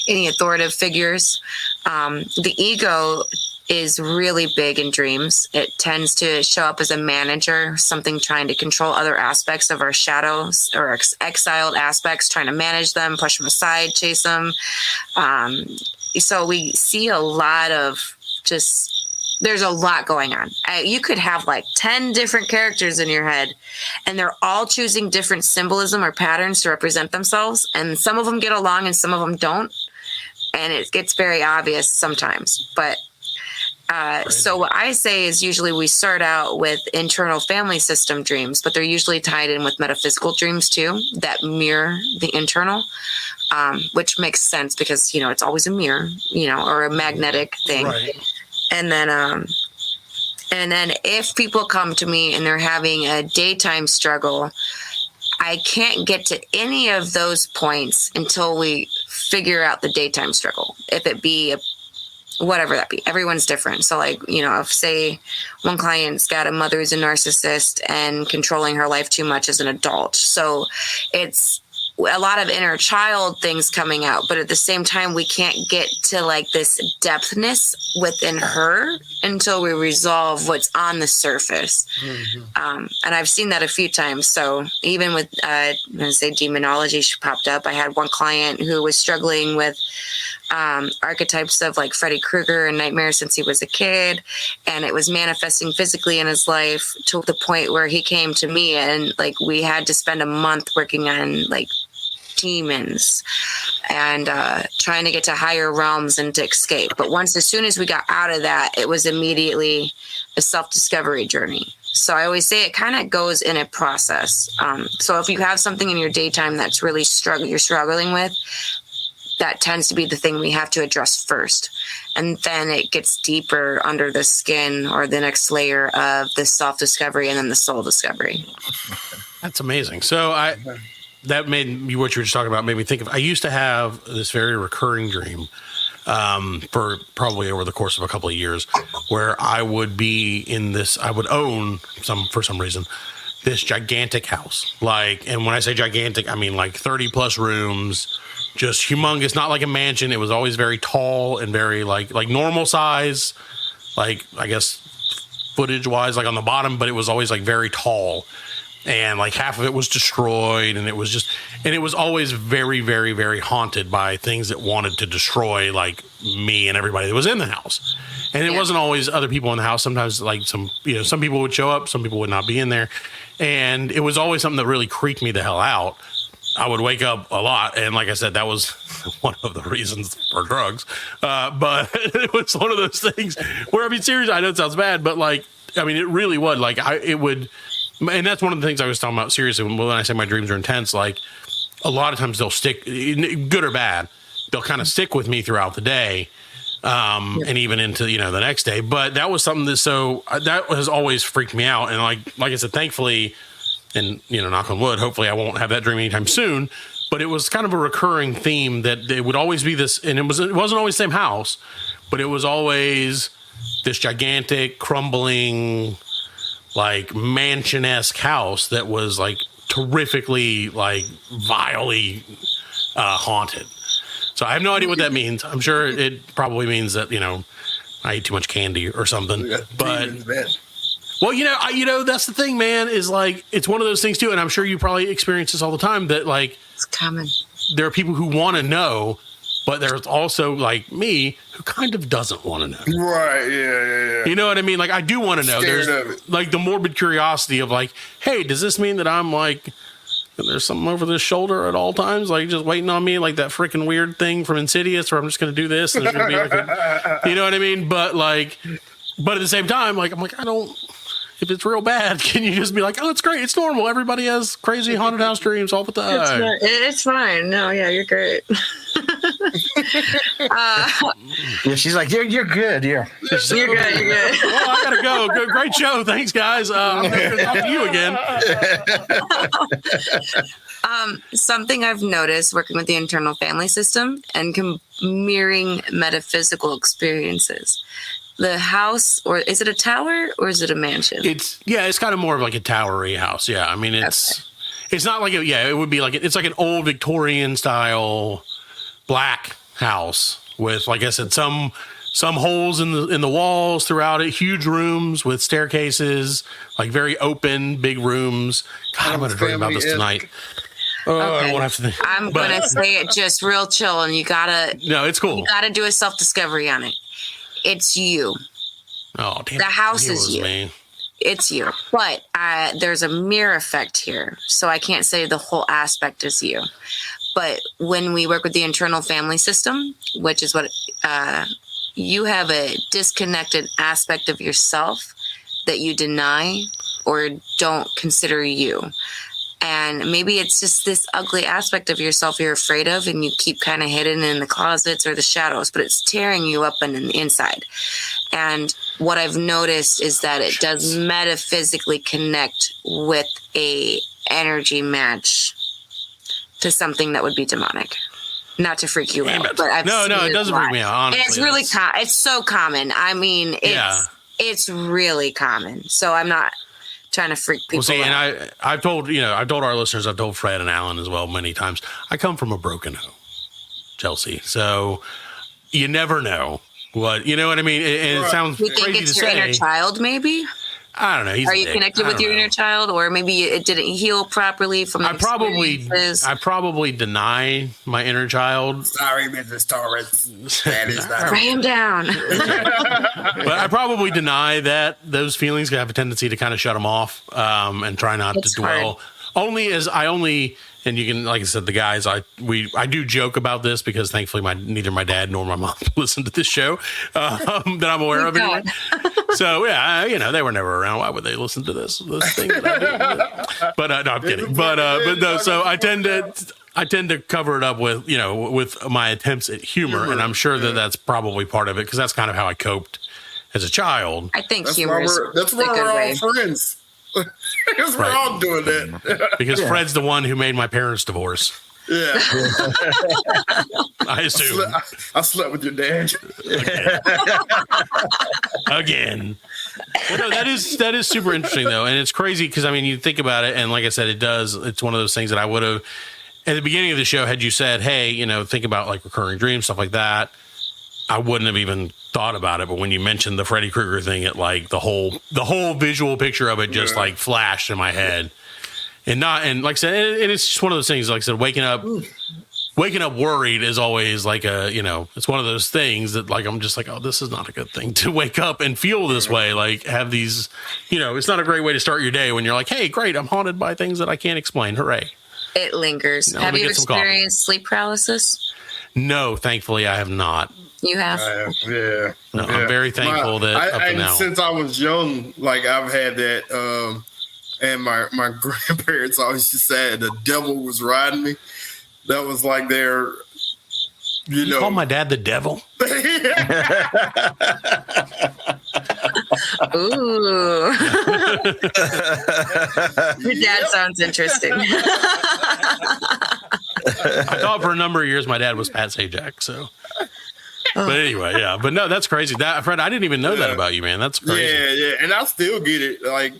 any authoritative figures. The ego is really big in dreams. It tends to show up as a manager, something trying to control other aspects of our shadows or exiled aspects, trying to manage them, push them aside, chase them. So we see a lot of there's a lot going on. You could have like 10 different characters in your head, and they're all choosing different symbolism or patterns to represent themselves. And some of them get along and some of them don't. And it gets very obvious sometimes. But so what I say is usually we start out with internal family system dreams, but they're usually tied in with metaphysical dreams too that mirror the internal, which makes sense because, it's always a mirror, or a magnetic thing. Right. And then if people come to me and they're having a daytime struggle, I can't get to any of those points until we figure out the daytime struggle. If it be whatever that be, everyone's different. So if say one client's got a mother who's a narcissist and controlling her life too much as an adult. So it's a lot of inner child things coming out, but at the same time, we can't get to like this depthness within her until we resolve what's on the surface. Mm-hmm. And I've seen that a few times. So even with, I'm going to say demonology, she popped up. I had one client who was struggling with archetypes of like Freddy Krueger and nightmares since he was a kid, and it was manifesting physically in his life to the point where he came to me and like we had to spend a month working on like demons and trying to get to higher realms and to escape. But as soon as we got out of that, it was immediately a self-discovery journey. So I always say it kind of goes in a process. So if you have something in your daytime that's really you're struggling with, that tends to be the thing we have to address first. And then it gets deeper under the skin or the next layer of the self-discovery and then the soul discovery. That's amazing. So that made me, what you were just talking about made me think of, I used to have this very recurring dream for probably over the course of a couple of years where I would be in this, I would own for some reason, this gigantic house. And when I say gigantic, I mean like 30 plus rooms, just humongous, not like a mansion. It was always very tall and very like normal size, like I guess footage wise, like on the bottom, but it was always like very tall. And like half of it was destroyed, and it was always very, very, very haunted by things that wanted to destroy like me and everybody that was in the house. And it wasn't always other people in the house. Sometimes like some people would show up, some people would not be in there. And it was always something that really creeped me the hell out. I would wake up a lot. And like I said, that was one of the reasons for drugs. But it was one of those things where, I mean, seriously, I know it sounds bad, but like, I mean, it really would. Like it would. And that's one of the things I was talking about seriously when I say my dreams are intense. Like a lot of times they'll stick, good or bad, they'll kind of stick with me throughout the day, and even into the next day. But that was something that has always freaked me out. And like I said, thankfully, and knock on wood, hopefully I won't have that dream anytime soon. But it was kind of a recurring theme that it would always be this, and it wasn't always the same house, but it was always this gigantic, crumbling, like mansion-esque house that was like terrifically, like vilely haunted. So I have no idea what that means. I'm sure it probably means that I ate too much candy or something. But well, that's the thing, man. Is like it's one of those things too, and I'm sure you probably experience this all the time. That like it's common. There are people who want to know. But there's also, like me, who kind of doesn't want to know. Right, yeah. You know what I mean? Like, I do want to know. Scared There's, of it. like, the morbid curiosity of, like, hey, does this mean that I'm, like, there's something over this shoulder at all times? Like, just waiting on me, like that freaking weird thing from Insidious where I'm just going to do this. And there's going to be, like, you know what I mean? But at the same time, like, I'm like, I don't... If it's real bad, can you just be like, oh, it's great. It's normal. Everybody has crazy haunted house dreams all the time. It's fine. No, yeah, you're great. Yeah, she's like, you're good. Yeah. You're good. Well, I got to go. Great show. Thanks, guys. I'm going to talk to you again. Something I've noticed working with the internal family system and mirroring metaphysical experiences. The house, or is it a tower or is it a mansion? It's kind of more of like a towery house. Yeah. I mean, it's not like it would be like, it's like an old Victorian style black house with, like I said, some holes in the walls throughout it, huge rooms with staircases, like very open, big rooms. God, I'm going to dream about this tonight. Oh, okay. I won't have to think. I'm going to say it just real chill, and you got to. No, it's cool. You got to do a self-discovery on it. It's you. Oh, damn. The house is you. Me. It's you. But there's a mirror effect here. So I can't say the whole aspect is you. But when we work with the internal family system, which is what you have a disconnected aspect of yourself that you deny or don't consider you. And maybe it's just this ugly aspect of yourself you're afraid of and you keep kind of hidden in the closets or the shadows, but it's tearing you up in the inside. And what I've noticed is that it does metaphysically connect with a energy match to something that would be demonic. Not to freak you out, but I've no, it doesn't freak me out, honestly. And it's really it's so common. I mean, it's really common. So I'm not trying to freak people out. And I've told our listeners, I've told Fred and Alan as well many times, I come from a broken home, Chelsey. So you never know what, you know what I mean? And it sounds crazy to say. You think it's your inner child, maybe? I don't know. Are you connected with your inner child, or maybe it didn't heal properly from the experiences? I probably deny my inner child. Sorry, Mrs. Torres. That is not. Write him down. But I probably deny that those feelings have a tendency to kind of shut them off, and try not to dwell. Hard. Only as I only And you can, like I said, the guys, I do joke about this because thankfully neither my dad nor my mom listen to this show that I'm aware of anyway. So yeah, they were never around. Why would they listen to this thing that I do? But no, I'm kidding. But no. So I tend to cover it up with with my attempts at humor, and I'm sure that that's probably part of it because that's kind of how I coped as a child. I think humor is that's why we're all friends. Because we're all doing that. Because Fred's the one who made my parents divorce. Yeah. I assume. I slept with your dad. Again. Well, no, that is super interesting though, and it's crazy because you think about it, and like I said, it's one of those things that I would have at the beginning of the show had you said, hey, think about like recurring dreams, stuff like that. I wouldn't have even thought about it, but when you mentioned the Freddy Krueger thing, it like the whole visual picture of it just like flashed in my head, and like I said, it's just one of those things. Like I said, waking up worried is always like it's one of those things that like I'm just like, oh, this is not a good thing to wake up and feel this way. Like have these, it's not a great way to start your day when you're like, hey, great, I'm haunted by things that I can't explain. Hooray! It lingers. Have you experienced sleep paralysis? No, thankfully, I have not. You have? Yeah. No, I'm very thankful that since I was young, like I've had that, and my grandparents always just said the devil was riding me. That was like their, You call my dad the devil? Ooh. Your dad sounds interesting. I thought for a number of years my dad was Pat Sajak, so. But anyway, yeah. But no, that's crazy. Fred, I didn't even know that about you, man. That's crazy. Yeah. And I still get it. Like,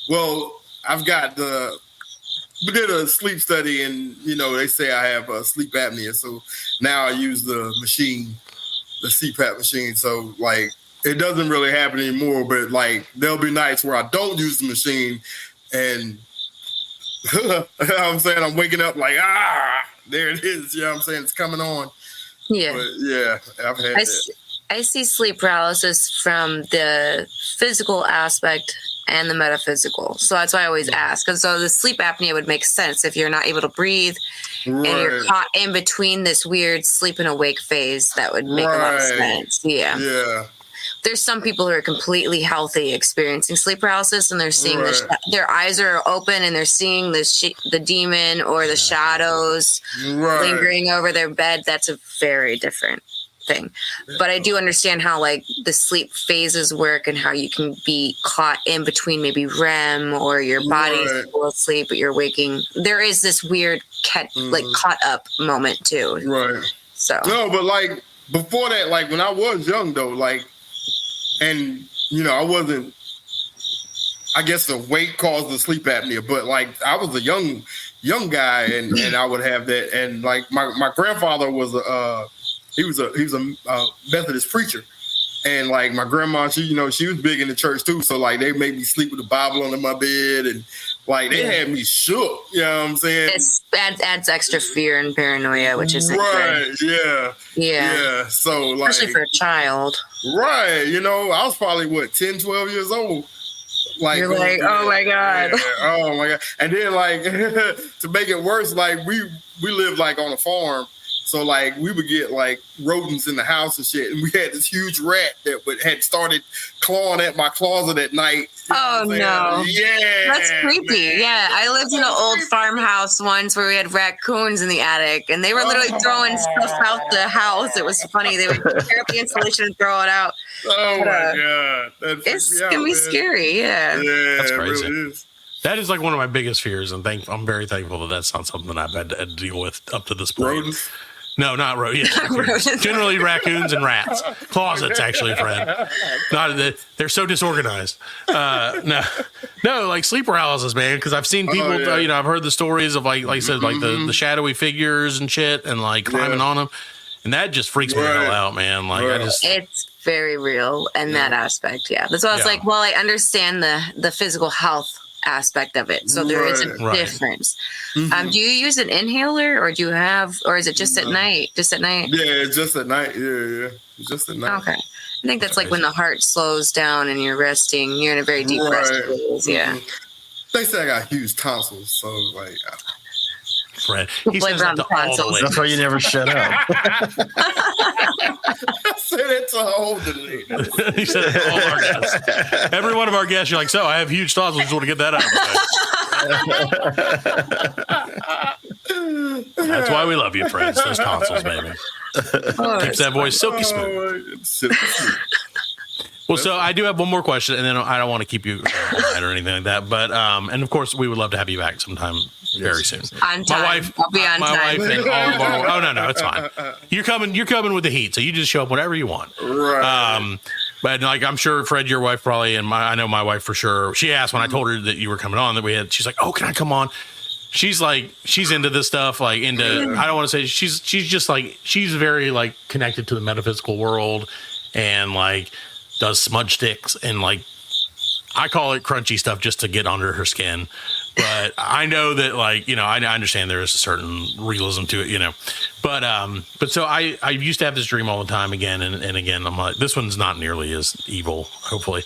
well, I've got we did a sleep study and, they say I have sleep apnea. So now I use the machine, the CPAP machine. So, like, it doesn't really happen anymore. But, like, there'll be nights where I don't use the machine and, you know what I'm saying? I'm waking up like, there it is. You know what I'm saying? It's coming on. Yeah. But yeah, I've had that. I see sleep paralysis from the physical aspect and the metaphysical. So that's why I always ask. And so the sleep apnea would make sense if you're not able to breathe and you're caught in between this weird sleep and awake phase. That would make a lot of sense. Yeah. Yeah. There's some people who are completely healthy experiencing sleep paralysis, and they're seeing their eyes are open and they're seeing the demon or the shadows lingering over their bed. That's a very different thing. But I do understand how like the sleep phases work and how you can be caught in between maybe REM or your body's full of sleep, but you're waking. There is this weird caught up moment too. Right. So no, but like before that, like when I was young though, like. And, I wasn't, I guess the weight caused the sleep apnea, but like I was a young guy and I would have that. And like my grandfather was he was a Methodist preacher. And like my grandma, she was big in the church too. So like they made me sleep with the Bible under my bed and like they had me shook. You know what I'm saying? It adds extra fear and paranoia, which is right. Yeah. Yeah. So like, especially for a child. Right. I was probably 10, 12 years old. Like you're like, oh my God. Yeah, oh my God. And then like to make it worse, like we lived like on a farm. So like we would get like rodents in the house and shit, and we had this huge rat that had started clawing at my closet at night. Oh no! Yeah, that's creepy. Man. Yeah, I lived in an old farmhouse once where we had raccoons in the attic, and they were literally throwing stuff out the house. It was funny. They would tear up the insulation and throw it out. Oh my God, it's gonna be scary. Yeah, that's crazy. It really is. That is like one of my biggest fears, and I'm very thankful that that's not something I've had to deal with up to this point. Rodents? No, not rodents. Yeah, generally raccoons and rats. Closets, actually, Fred. They're so disorganized. No, like sleep paralysis, man. Because I've seen people. I've heard the stories of like I said, like the shadowy figures and shit, and like climbing on them, and that just freaks me the hell out, man. Like it's very real in that aspect. Yeah, that's why I was like, well, I understand the physical health aspect of it, so there is a difference. Do you use an inhaler or is it just at night? Yeah, it's just at night. Yeah, just at night. Okay, I think that's like when the heart slows down and you're resting. You're in a very deep rest phase. Yeah. They say I got huge tonsils, so like Fred. We'll He blame says it on that the to all the consoles. ladies. That's why you never shut up. I said it to hold the lady. He said it to all our guests. Every one of our guests, you're like, so I have huge tonsils. Just want to get that out of the way. That's why we love you, Fred. It's those tonsils, baby. Keeps that voice silky smooth. Well, so I do have one more question, and then I don't want to keep you all night or anything like that. But and of course, we would love to have you back sometime very soon. On time. My wife, I'll be on my time. wife, and all of our. Oh no, it's fine. You're coming with the heat, so you just show up whenever you want. Right. But like I'm sure Fred, your wife probably, and I know my wife for sure. She asked when I told her that you were coming on that we had. She's like, "Oh, can I come on?" She's into this stuff, like into. I don't want to say she's just like she's very like connected to the metaphysical world, and like does smudge sticks and like I call it crunchy stuff just to get under her skin. But I know that like, you know, I understand there is a certain realism to it, you know, but so I used to have this dream all the time again. And again, I'm like, this one's not nearly as evil, hopefully.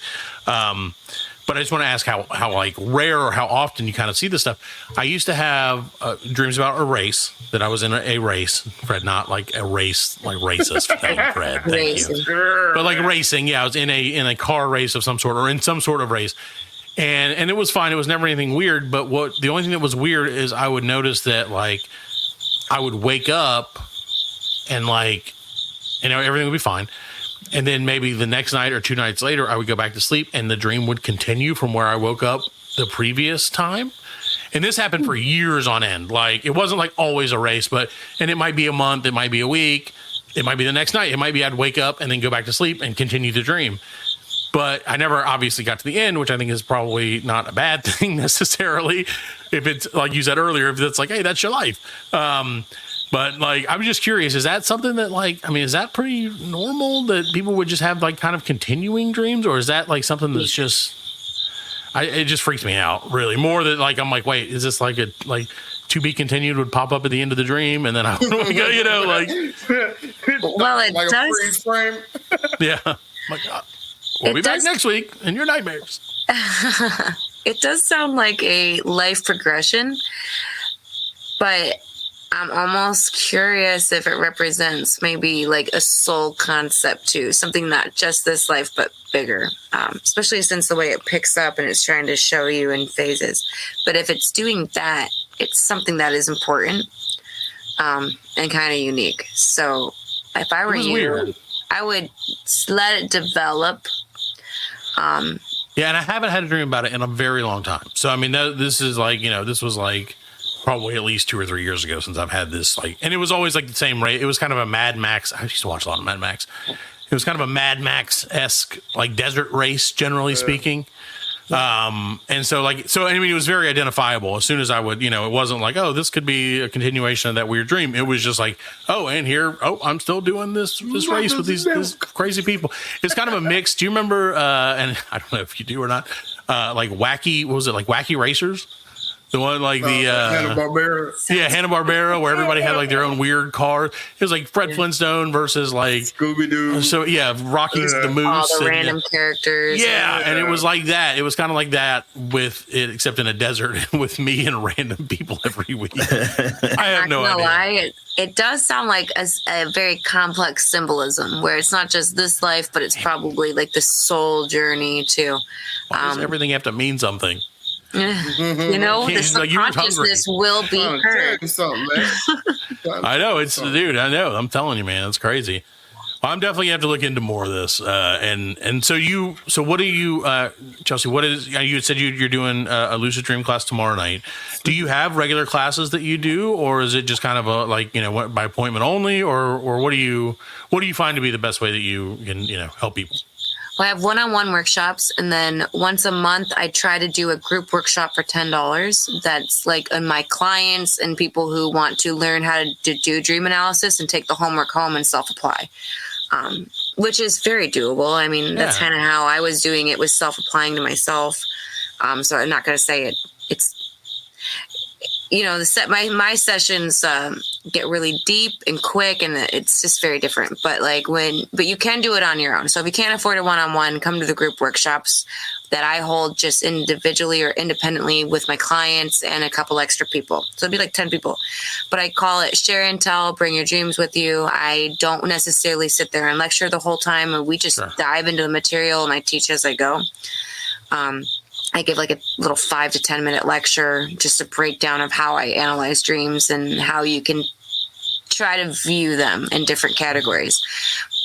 But I just want to ask how like rare or how often you kind of see this stuff. I used to have dreams about a race, that I was in a race, Fred, not like a race, like racist thing, Fred. Thank you. But like racing, yeah, I was in a car race of some sort or in some sort of race. And it was fine. It was never anything weird. But the only thing that was weird is I would notice that like I would wake up and like, you know, everything would be fine. And then maybe the next night or 2 nights later, I would go back to sleep and the dream would continue from where I woke up the previous time. And this happened for years on end. Like, it wasn't like always a race, and it might be a month, it might be a week, it might be the next night. It might be I'd wake up and then go back to sleep and continue the dream. But I never obviously got to the end, which I think is probably not a bad thing necessarily. If it's like you said earlier, if it's like, hey, that's your life. But like, I'm just curious, is that something that like, I mean, is that pretty normal that people would just have like kind of continuing dreams, or is that like something that's just, it just freaks me out really more that like, I'm like, wait, is this like a, like to be continued would pop up at the end of the dream and then I would go, you know, like, well, it like does. A freeze frame. Yeah. My God. We'll be back next week in your nightmares. It does sound like a life progression, but I'm almost curious if it represents maybe like a soul concept too, something not just this life, but bigger, especially since the way it picks up and it's trying to show you in phases. But if it's doing that, it's something that is important and kind of unique. So if I were you, weird. I would let it develop. Yeah, and I haven't had a dream about it in a very long time. So, I mean, this is like, you know, this was like probably at least 2 or 3 years ago since I've had this, like, and it was always like the same rate. It was kind of a Mad Max. I used to watch a lot of Mad Max. It was kind of a Mad Max-esque, like, desert race, generally speaking. And so, like, so, I mean, it was very identifiable. As soon as I would, you know, it wasn't like, oh, this could be a continuation of that weird dream. It was just like, oh, and here, oh, I'm still doing this race with these crazy people. It's kind of a mix. Do you remember, and I don't know if you do or not, like Wacky, what was it, like Wacky Racers? The one like the Hanna-Barbera. Yeah, Hanna-Barbera, where everybody had like their own weird car. It was like Fred Flintstone versus like Scooby-Doo. So yeah, Rocky's the Moose. All the and, random characters. Yeah, and it was like that. It was kind of like that with it, except in a desert with me and random people every week. I have no idea. Lie, it does sound like a very complex symbolism where it's not just this life, but it's probably like the soul journey too. Why does everything have to mean something? You know, the subconsciousness will be heard. I know it's, dude. I know. I'm telling you, man, it's crazy. Well, I'm definitely gonna have to look into more of this. And so what do you, Chelsey? What is you said you're doing a lucid dream class tomorrow night? Do you have regular classes that you do, or is it just kind of a like, you know, by appointment only, or what do you find to be the best way that you can, you know, help people? Well, I have one-on-one workshops, and then once a month, I try to do a group workshop for $10. That's like on my clients and people who want to learn how to do dream analysis and take the homework home and self-apply, which is very doable. I mean, that's kind of how I was doing it, was self-applying to myself. So I'm not going to say it's my sessions get really deep and quick, and it's just very different. But but you can do it on your own. So if you can't afford a one-on-one, come to the group workshops that I hold just individually or independently with my clients and a couple extra people. So it'd be like 10 people. But I call it share and tell, bring your dreams with you. I don't necessarily sit there and lecture the whole time. We just dive into the material and I teach as I go. I give like a little 5 to 10 minute lecture, just a breakdown of how I analyze dreams and how you can try to view them in different categories.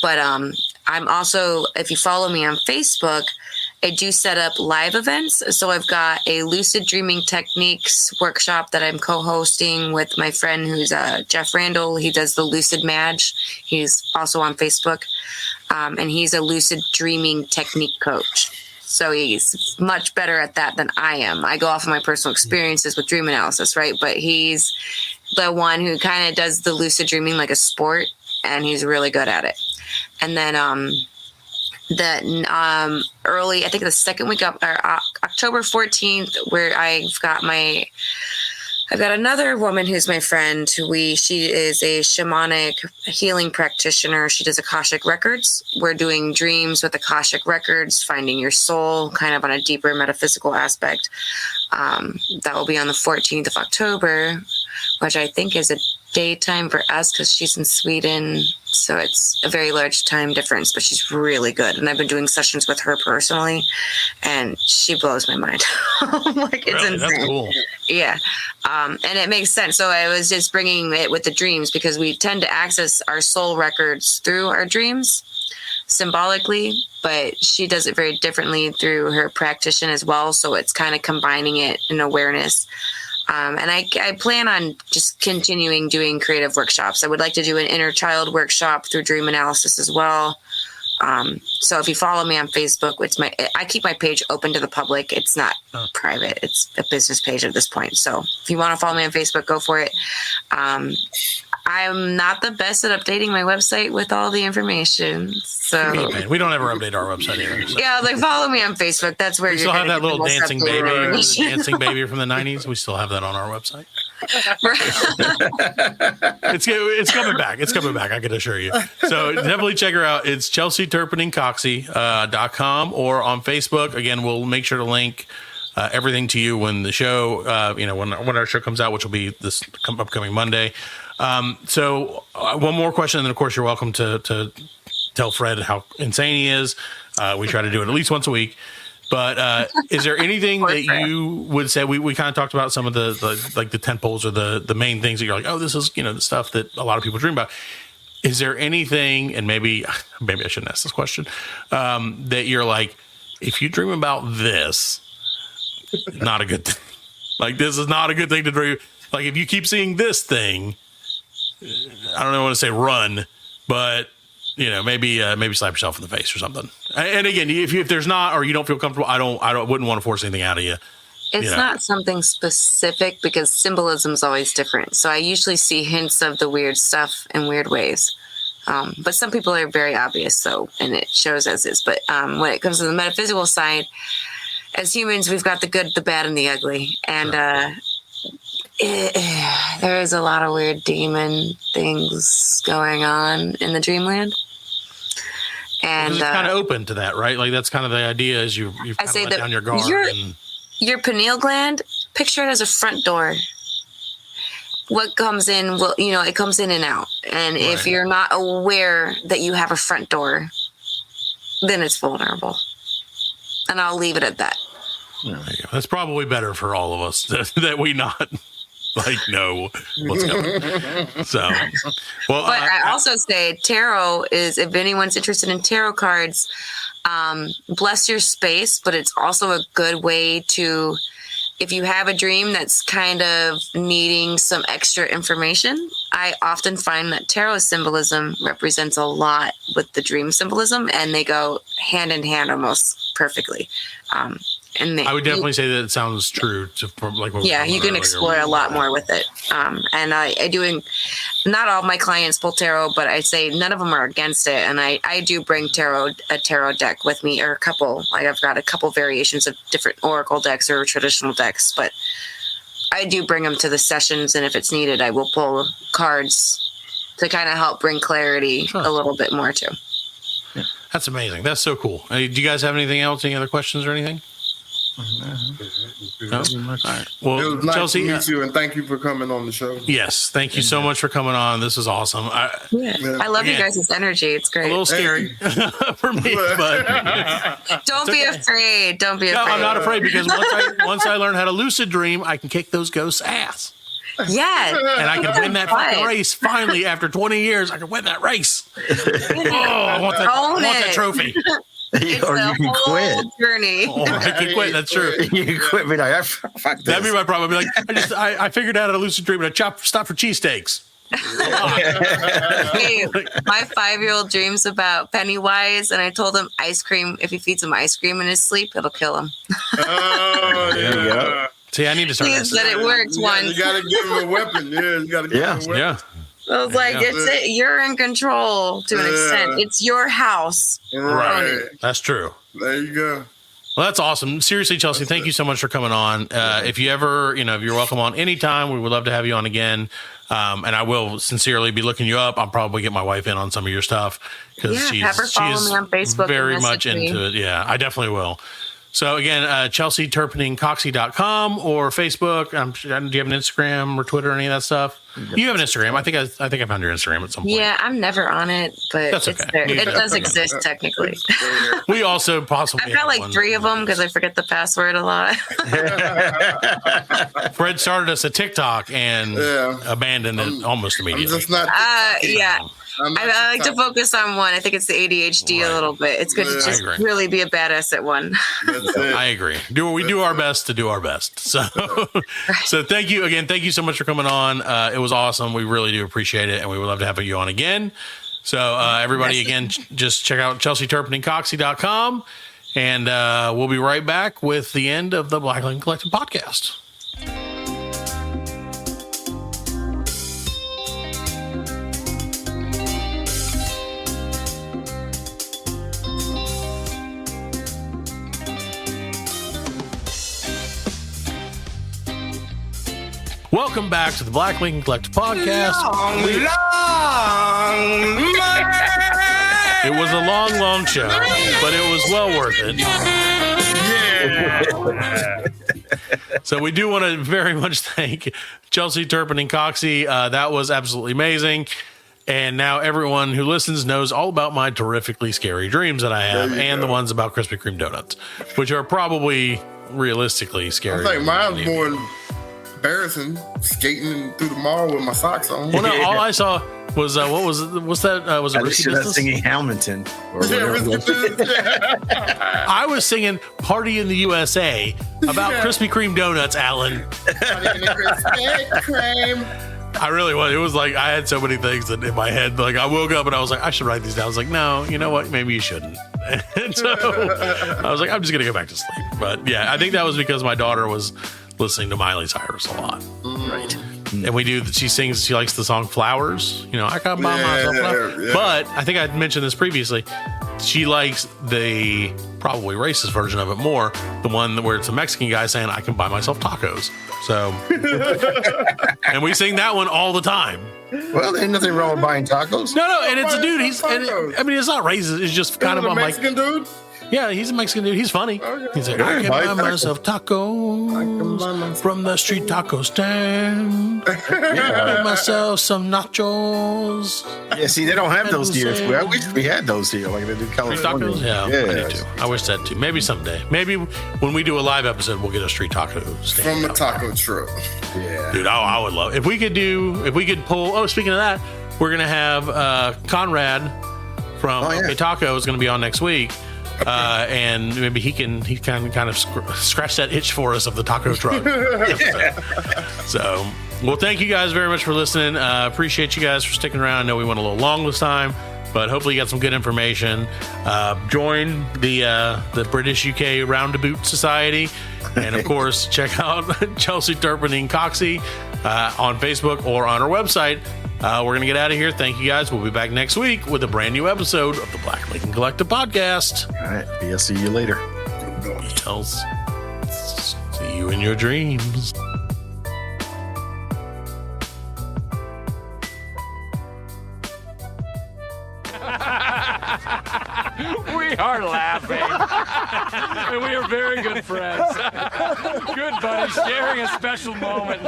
But I'm also, if you follow me on Facebook, I do set up live events. So I've got a lucid dreaming techniques workshop that I'm co-hosting with my friend who's Jeff Randall. He does the Lucid Madge. He's also on Facebook. And he's a lucid dreaming technique coach. So he's much better at that than I am. I go off of my personal experiences with dream analysis, right? But he's the one who kind of does the lucid dreaming like a sport, and he's really good at it. And then early, I think the second week of October 14th, where I've got another woman who's my friend. She is a shamanic healing practitioner. She does Akashic records. We're doing dreams with Akashic records, finding your soul, kind of on a deeper metaphysical aspect. That will be on the 14th of October, which I think is a daytime for us because she's in Sweden. So it's a very large time difference, but she's really good. And I've been doing sessions with her personally, and she blows my mind. Like, it's insane. That's cool. Yeah. And it makes sense. So I was just bringing it with the dreams because we tend to access our soul records through our dreams symbolically, but she does it very differently through her practitioner as well. So it's kind of combining it in awareness. And I plan on just continuing doing creative workshops. I would like to do an inner child workshop through dream analysis as well. So if you follow me on Facebook, I keep my page open to the public. It's not private. It's a business page at this point. So if you want to follow me on Facebook, go for it. I'm not the best at updating my website with all the information. So we don't ever update our website either. So. Yeah, follow me on Facebook. That's where we still have that little dancing baby, dancing baby from the 90s. We still have that on our website. It's coming back. It's coming back. I can assure you. So definitely check her out. It's ChelseyTurpeningCoxsey.com or on Facebook. Again, we'll make sure to link everything to you when the show, when our show comes out, which will be this upcoming Monday. So one more question, and then of course you're welcome to tell Fred how insane he is. We try to do it at least once a week. But is there anything that you would say? We kind of talked about some of the tent poles or the main things that you're like, oh, this is the stuff that a lot of people dream about. Is there anything, and maybe I shouldn't ask this question, that you're like, if you dream about this, not a good thing. Like, this is not a good thing to dream. Like, if you keep seeing this thing, I don't know what to say, run, but maybe slap yourself in the face or something. And again, if there's not, or you don't feel comfortable, I wouldn't want to force anything out of you. It's not something specific because symbolism is always different. So I usually see hints of the weird stuff in weird ways. But some people are very obvious, and it shows as is. But when it comes to the metaphysical side, as humans, we've got the good, the bad, and the ugly. And there is a lot of weird demon things going on in the dreamland. And it's kind of open to that, right? Like, that's kind of the idea is you've kind of let down your guard. Your pineal gland, picture it as a front door. What comes in, it comes in and out. And if you're not aware that you have a front door, then it's vulnerable. And I'll leave it at that. That's probably better for all of us that we not know what's going on. So, well, but I also say tarot is, if anyone's interested in tarot cards, bless your space, but it's also a good way to, if you have a dream that's kind of needing some extra information, I often find that tarot symbolism represents a lot with the dream symbolism, and they go hand in hand almost perfectly. I would definitely say that it sounds true you can explore a lot more with it. And I do, not all of my clients pull tarot, but I say none of them are against it. And I do bring a tarot deck with me, or a couple. I've got a couple variations of different oracle decks or traditional decks, but I do bring them to the sessions, and if it's needed, I will pull cards to kind of help bring clarity a little bit more too. That's amazing. That's so cool. Do you guys have anything else? Any other questions or anything? No? All right. Well, It was nice Chelsey, to meet you, and thank you for coming on the show. Yes, thank you so much for coming on. This is awesome. I love you guys' energy. It's great. A little scary for me, but Don't be afraid. Don't be afraid. no, I'm not afraid because once I learn how to lucid dream, I can kick those ghosts' ass. Yes. And I can win that fucking race. Finally, after 20 years, I can win that race. I want that trophy. It's or you can quit. Journey. I can quit. That's true. You can quit. Be like, fuck this. That'd be my problem. I'd be like, I figured out how to lucid dream, and I stop for cheesesteaks. Hey, my 5-year-old dreams about Pennywise, and I told him ice cream. If he feeds him ice cream in his sleep, it'll kill him. Oh, yeah. See, I need to start. He said it worked once. You gotta give him a weapon. Yeah, you gotta give him a weapon. Yeah. I was like, you're in control to an extent. It's your house. Right. That's true. There you go. Well, that's awesome. Seriously, Chelsey, thank you so much for coming on. If you ever, if you're welcome on anytime, we would love to have you on again. And I will sincerely be looking you up. I'll probably get my wife in on some of your stuff because have her follow me on Facebook. Very much into it. Yeah, I definitely will. So again, Chelsey Turpening Coxsey.com or Facebook. Do you have an Instagram or Twitter or any of that stuff? You have an Instagram. I think I found your Instagram at some point. Yeah, I'm never on it, but That's it's okay. there. It does exist technically. We also possibly I've got like one. 3 of them because I forget the password a lot. Fred started us a TikTok and abandoned it almost immediately. I'm just not. Yeah. I like to focus on one. I think it's the ADHD a little bit. It's good to just really be a badass at one. I agree. We do our best to do our best. So, so thank you again. Thank you so much for coming on. It was awesome. We really do appreciate it, and we would love to have you on again. So, everybody, again, just check out ChelseyTurpeningCoxsey.com, and we'll be right back with the end of the Black Lincoln Collective podcast. Welcome back to the Black Lincoln Collective podcast. It was a long show, but it was well worth it. Yeah. So we do want to very much thank Chelsey Turpening Coxsey. That was absolutely amazing. And now everyone who listens knows all about my terrifically scary dreams that I have and the ones about Krispy Kreme donuts, which are probably realistically scary. I think mine's more embarrassing, skating through the mall with my socks on. Well, no, all I saw was what's that? Was it Risky Business? Singing Hamilton or whatever. I was singing "Party in the USA" about Krispy Kreme donuts, Alan. I really was. It was like I had so many things in my head. Like I woke up and I was like, I should write these down. I was like, no, you know what? Maybe you shouldn't. And so I was like, I'm just gonna go back to sleep. But yeah, I think that was because my daughter was listening to Miley Cyrus a lot. Right. And she sings, she likes the song Flowers. I can buy myself flowers. Yeah. But I think I mentioned this previously. She likes the probably racist version of it more. The one where it's a Mexican guy saying, I can buy myself tacos. So, and we sing that one all the time. Well, there's nothing wrong with buying tacos. No. And it's a dude. It's not racist. It's just kind of a Mexican dude. Yeah, he's a Mexican dude. He's funny. He's like, I can buy myself tacos from the street taco stand. Buy myself some nachos. Yeah, see, they don't have those here. I wish we had those here, like they do California. Street tacos? Yeah, I do too. I wish that too. Maybe someday. Maybe when we do a live episode, we'll get a street taco stand from the taco truck. Yeah, dude, I would love if we could pull. Oh, speaking of that, we're gonna have Conrad from OK Taco is gonna be on next week. And maybe he can kind of scratch that itch for us of the taco truck. So, well, thank you guys very much for listening. Appreciate you guys for sticking around. I know we went a little long this time, but hopefully you got some good information. Join the British UK Roundabout Society. And of course, check out Chelsey Turpening Coxsey on Facebook or on our website. We're going to get out of here. Thank you guys. We'll be back next week with a brand new episode of the Black Lincoln Collective podcast. All right. I'll see you later. See you in your dreams. We are laughing. And we are very good friends. Good buddies, sharing a special moment.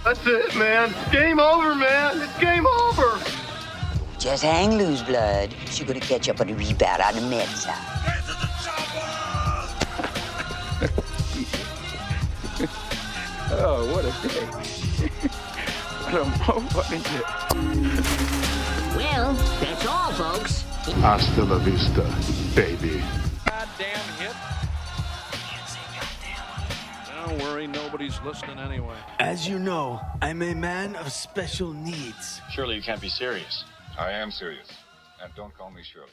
That's it, man. Game over, man. It's game over. Just hang loose, blood. She's gonna catch up on the rebound on the men's side. Oh, what a day. What a motherfucking day. Well, that's all, folks. Hasta la vista, baby. Goddamn hit. Don't worry, nobody's listening anyway. As you know, I'm a man of special needs. Surely you can't be serious. I am serious. And don't call me Shirley.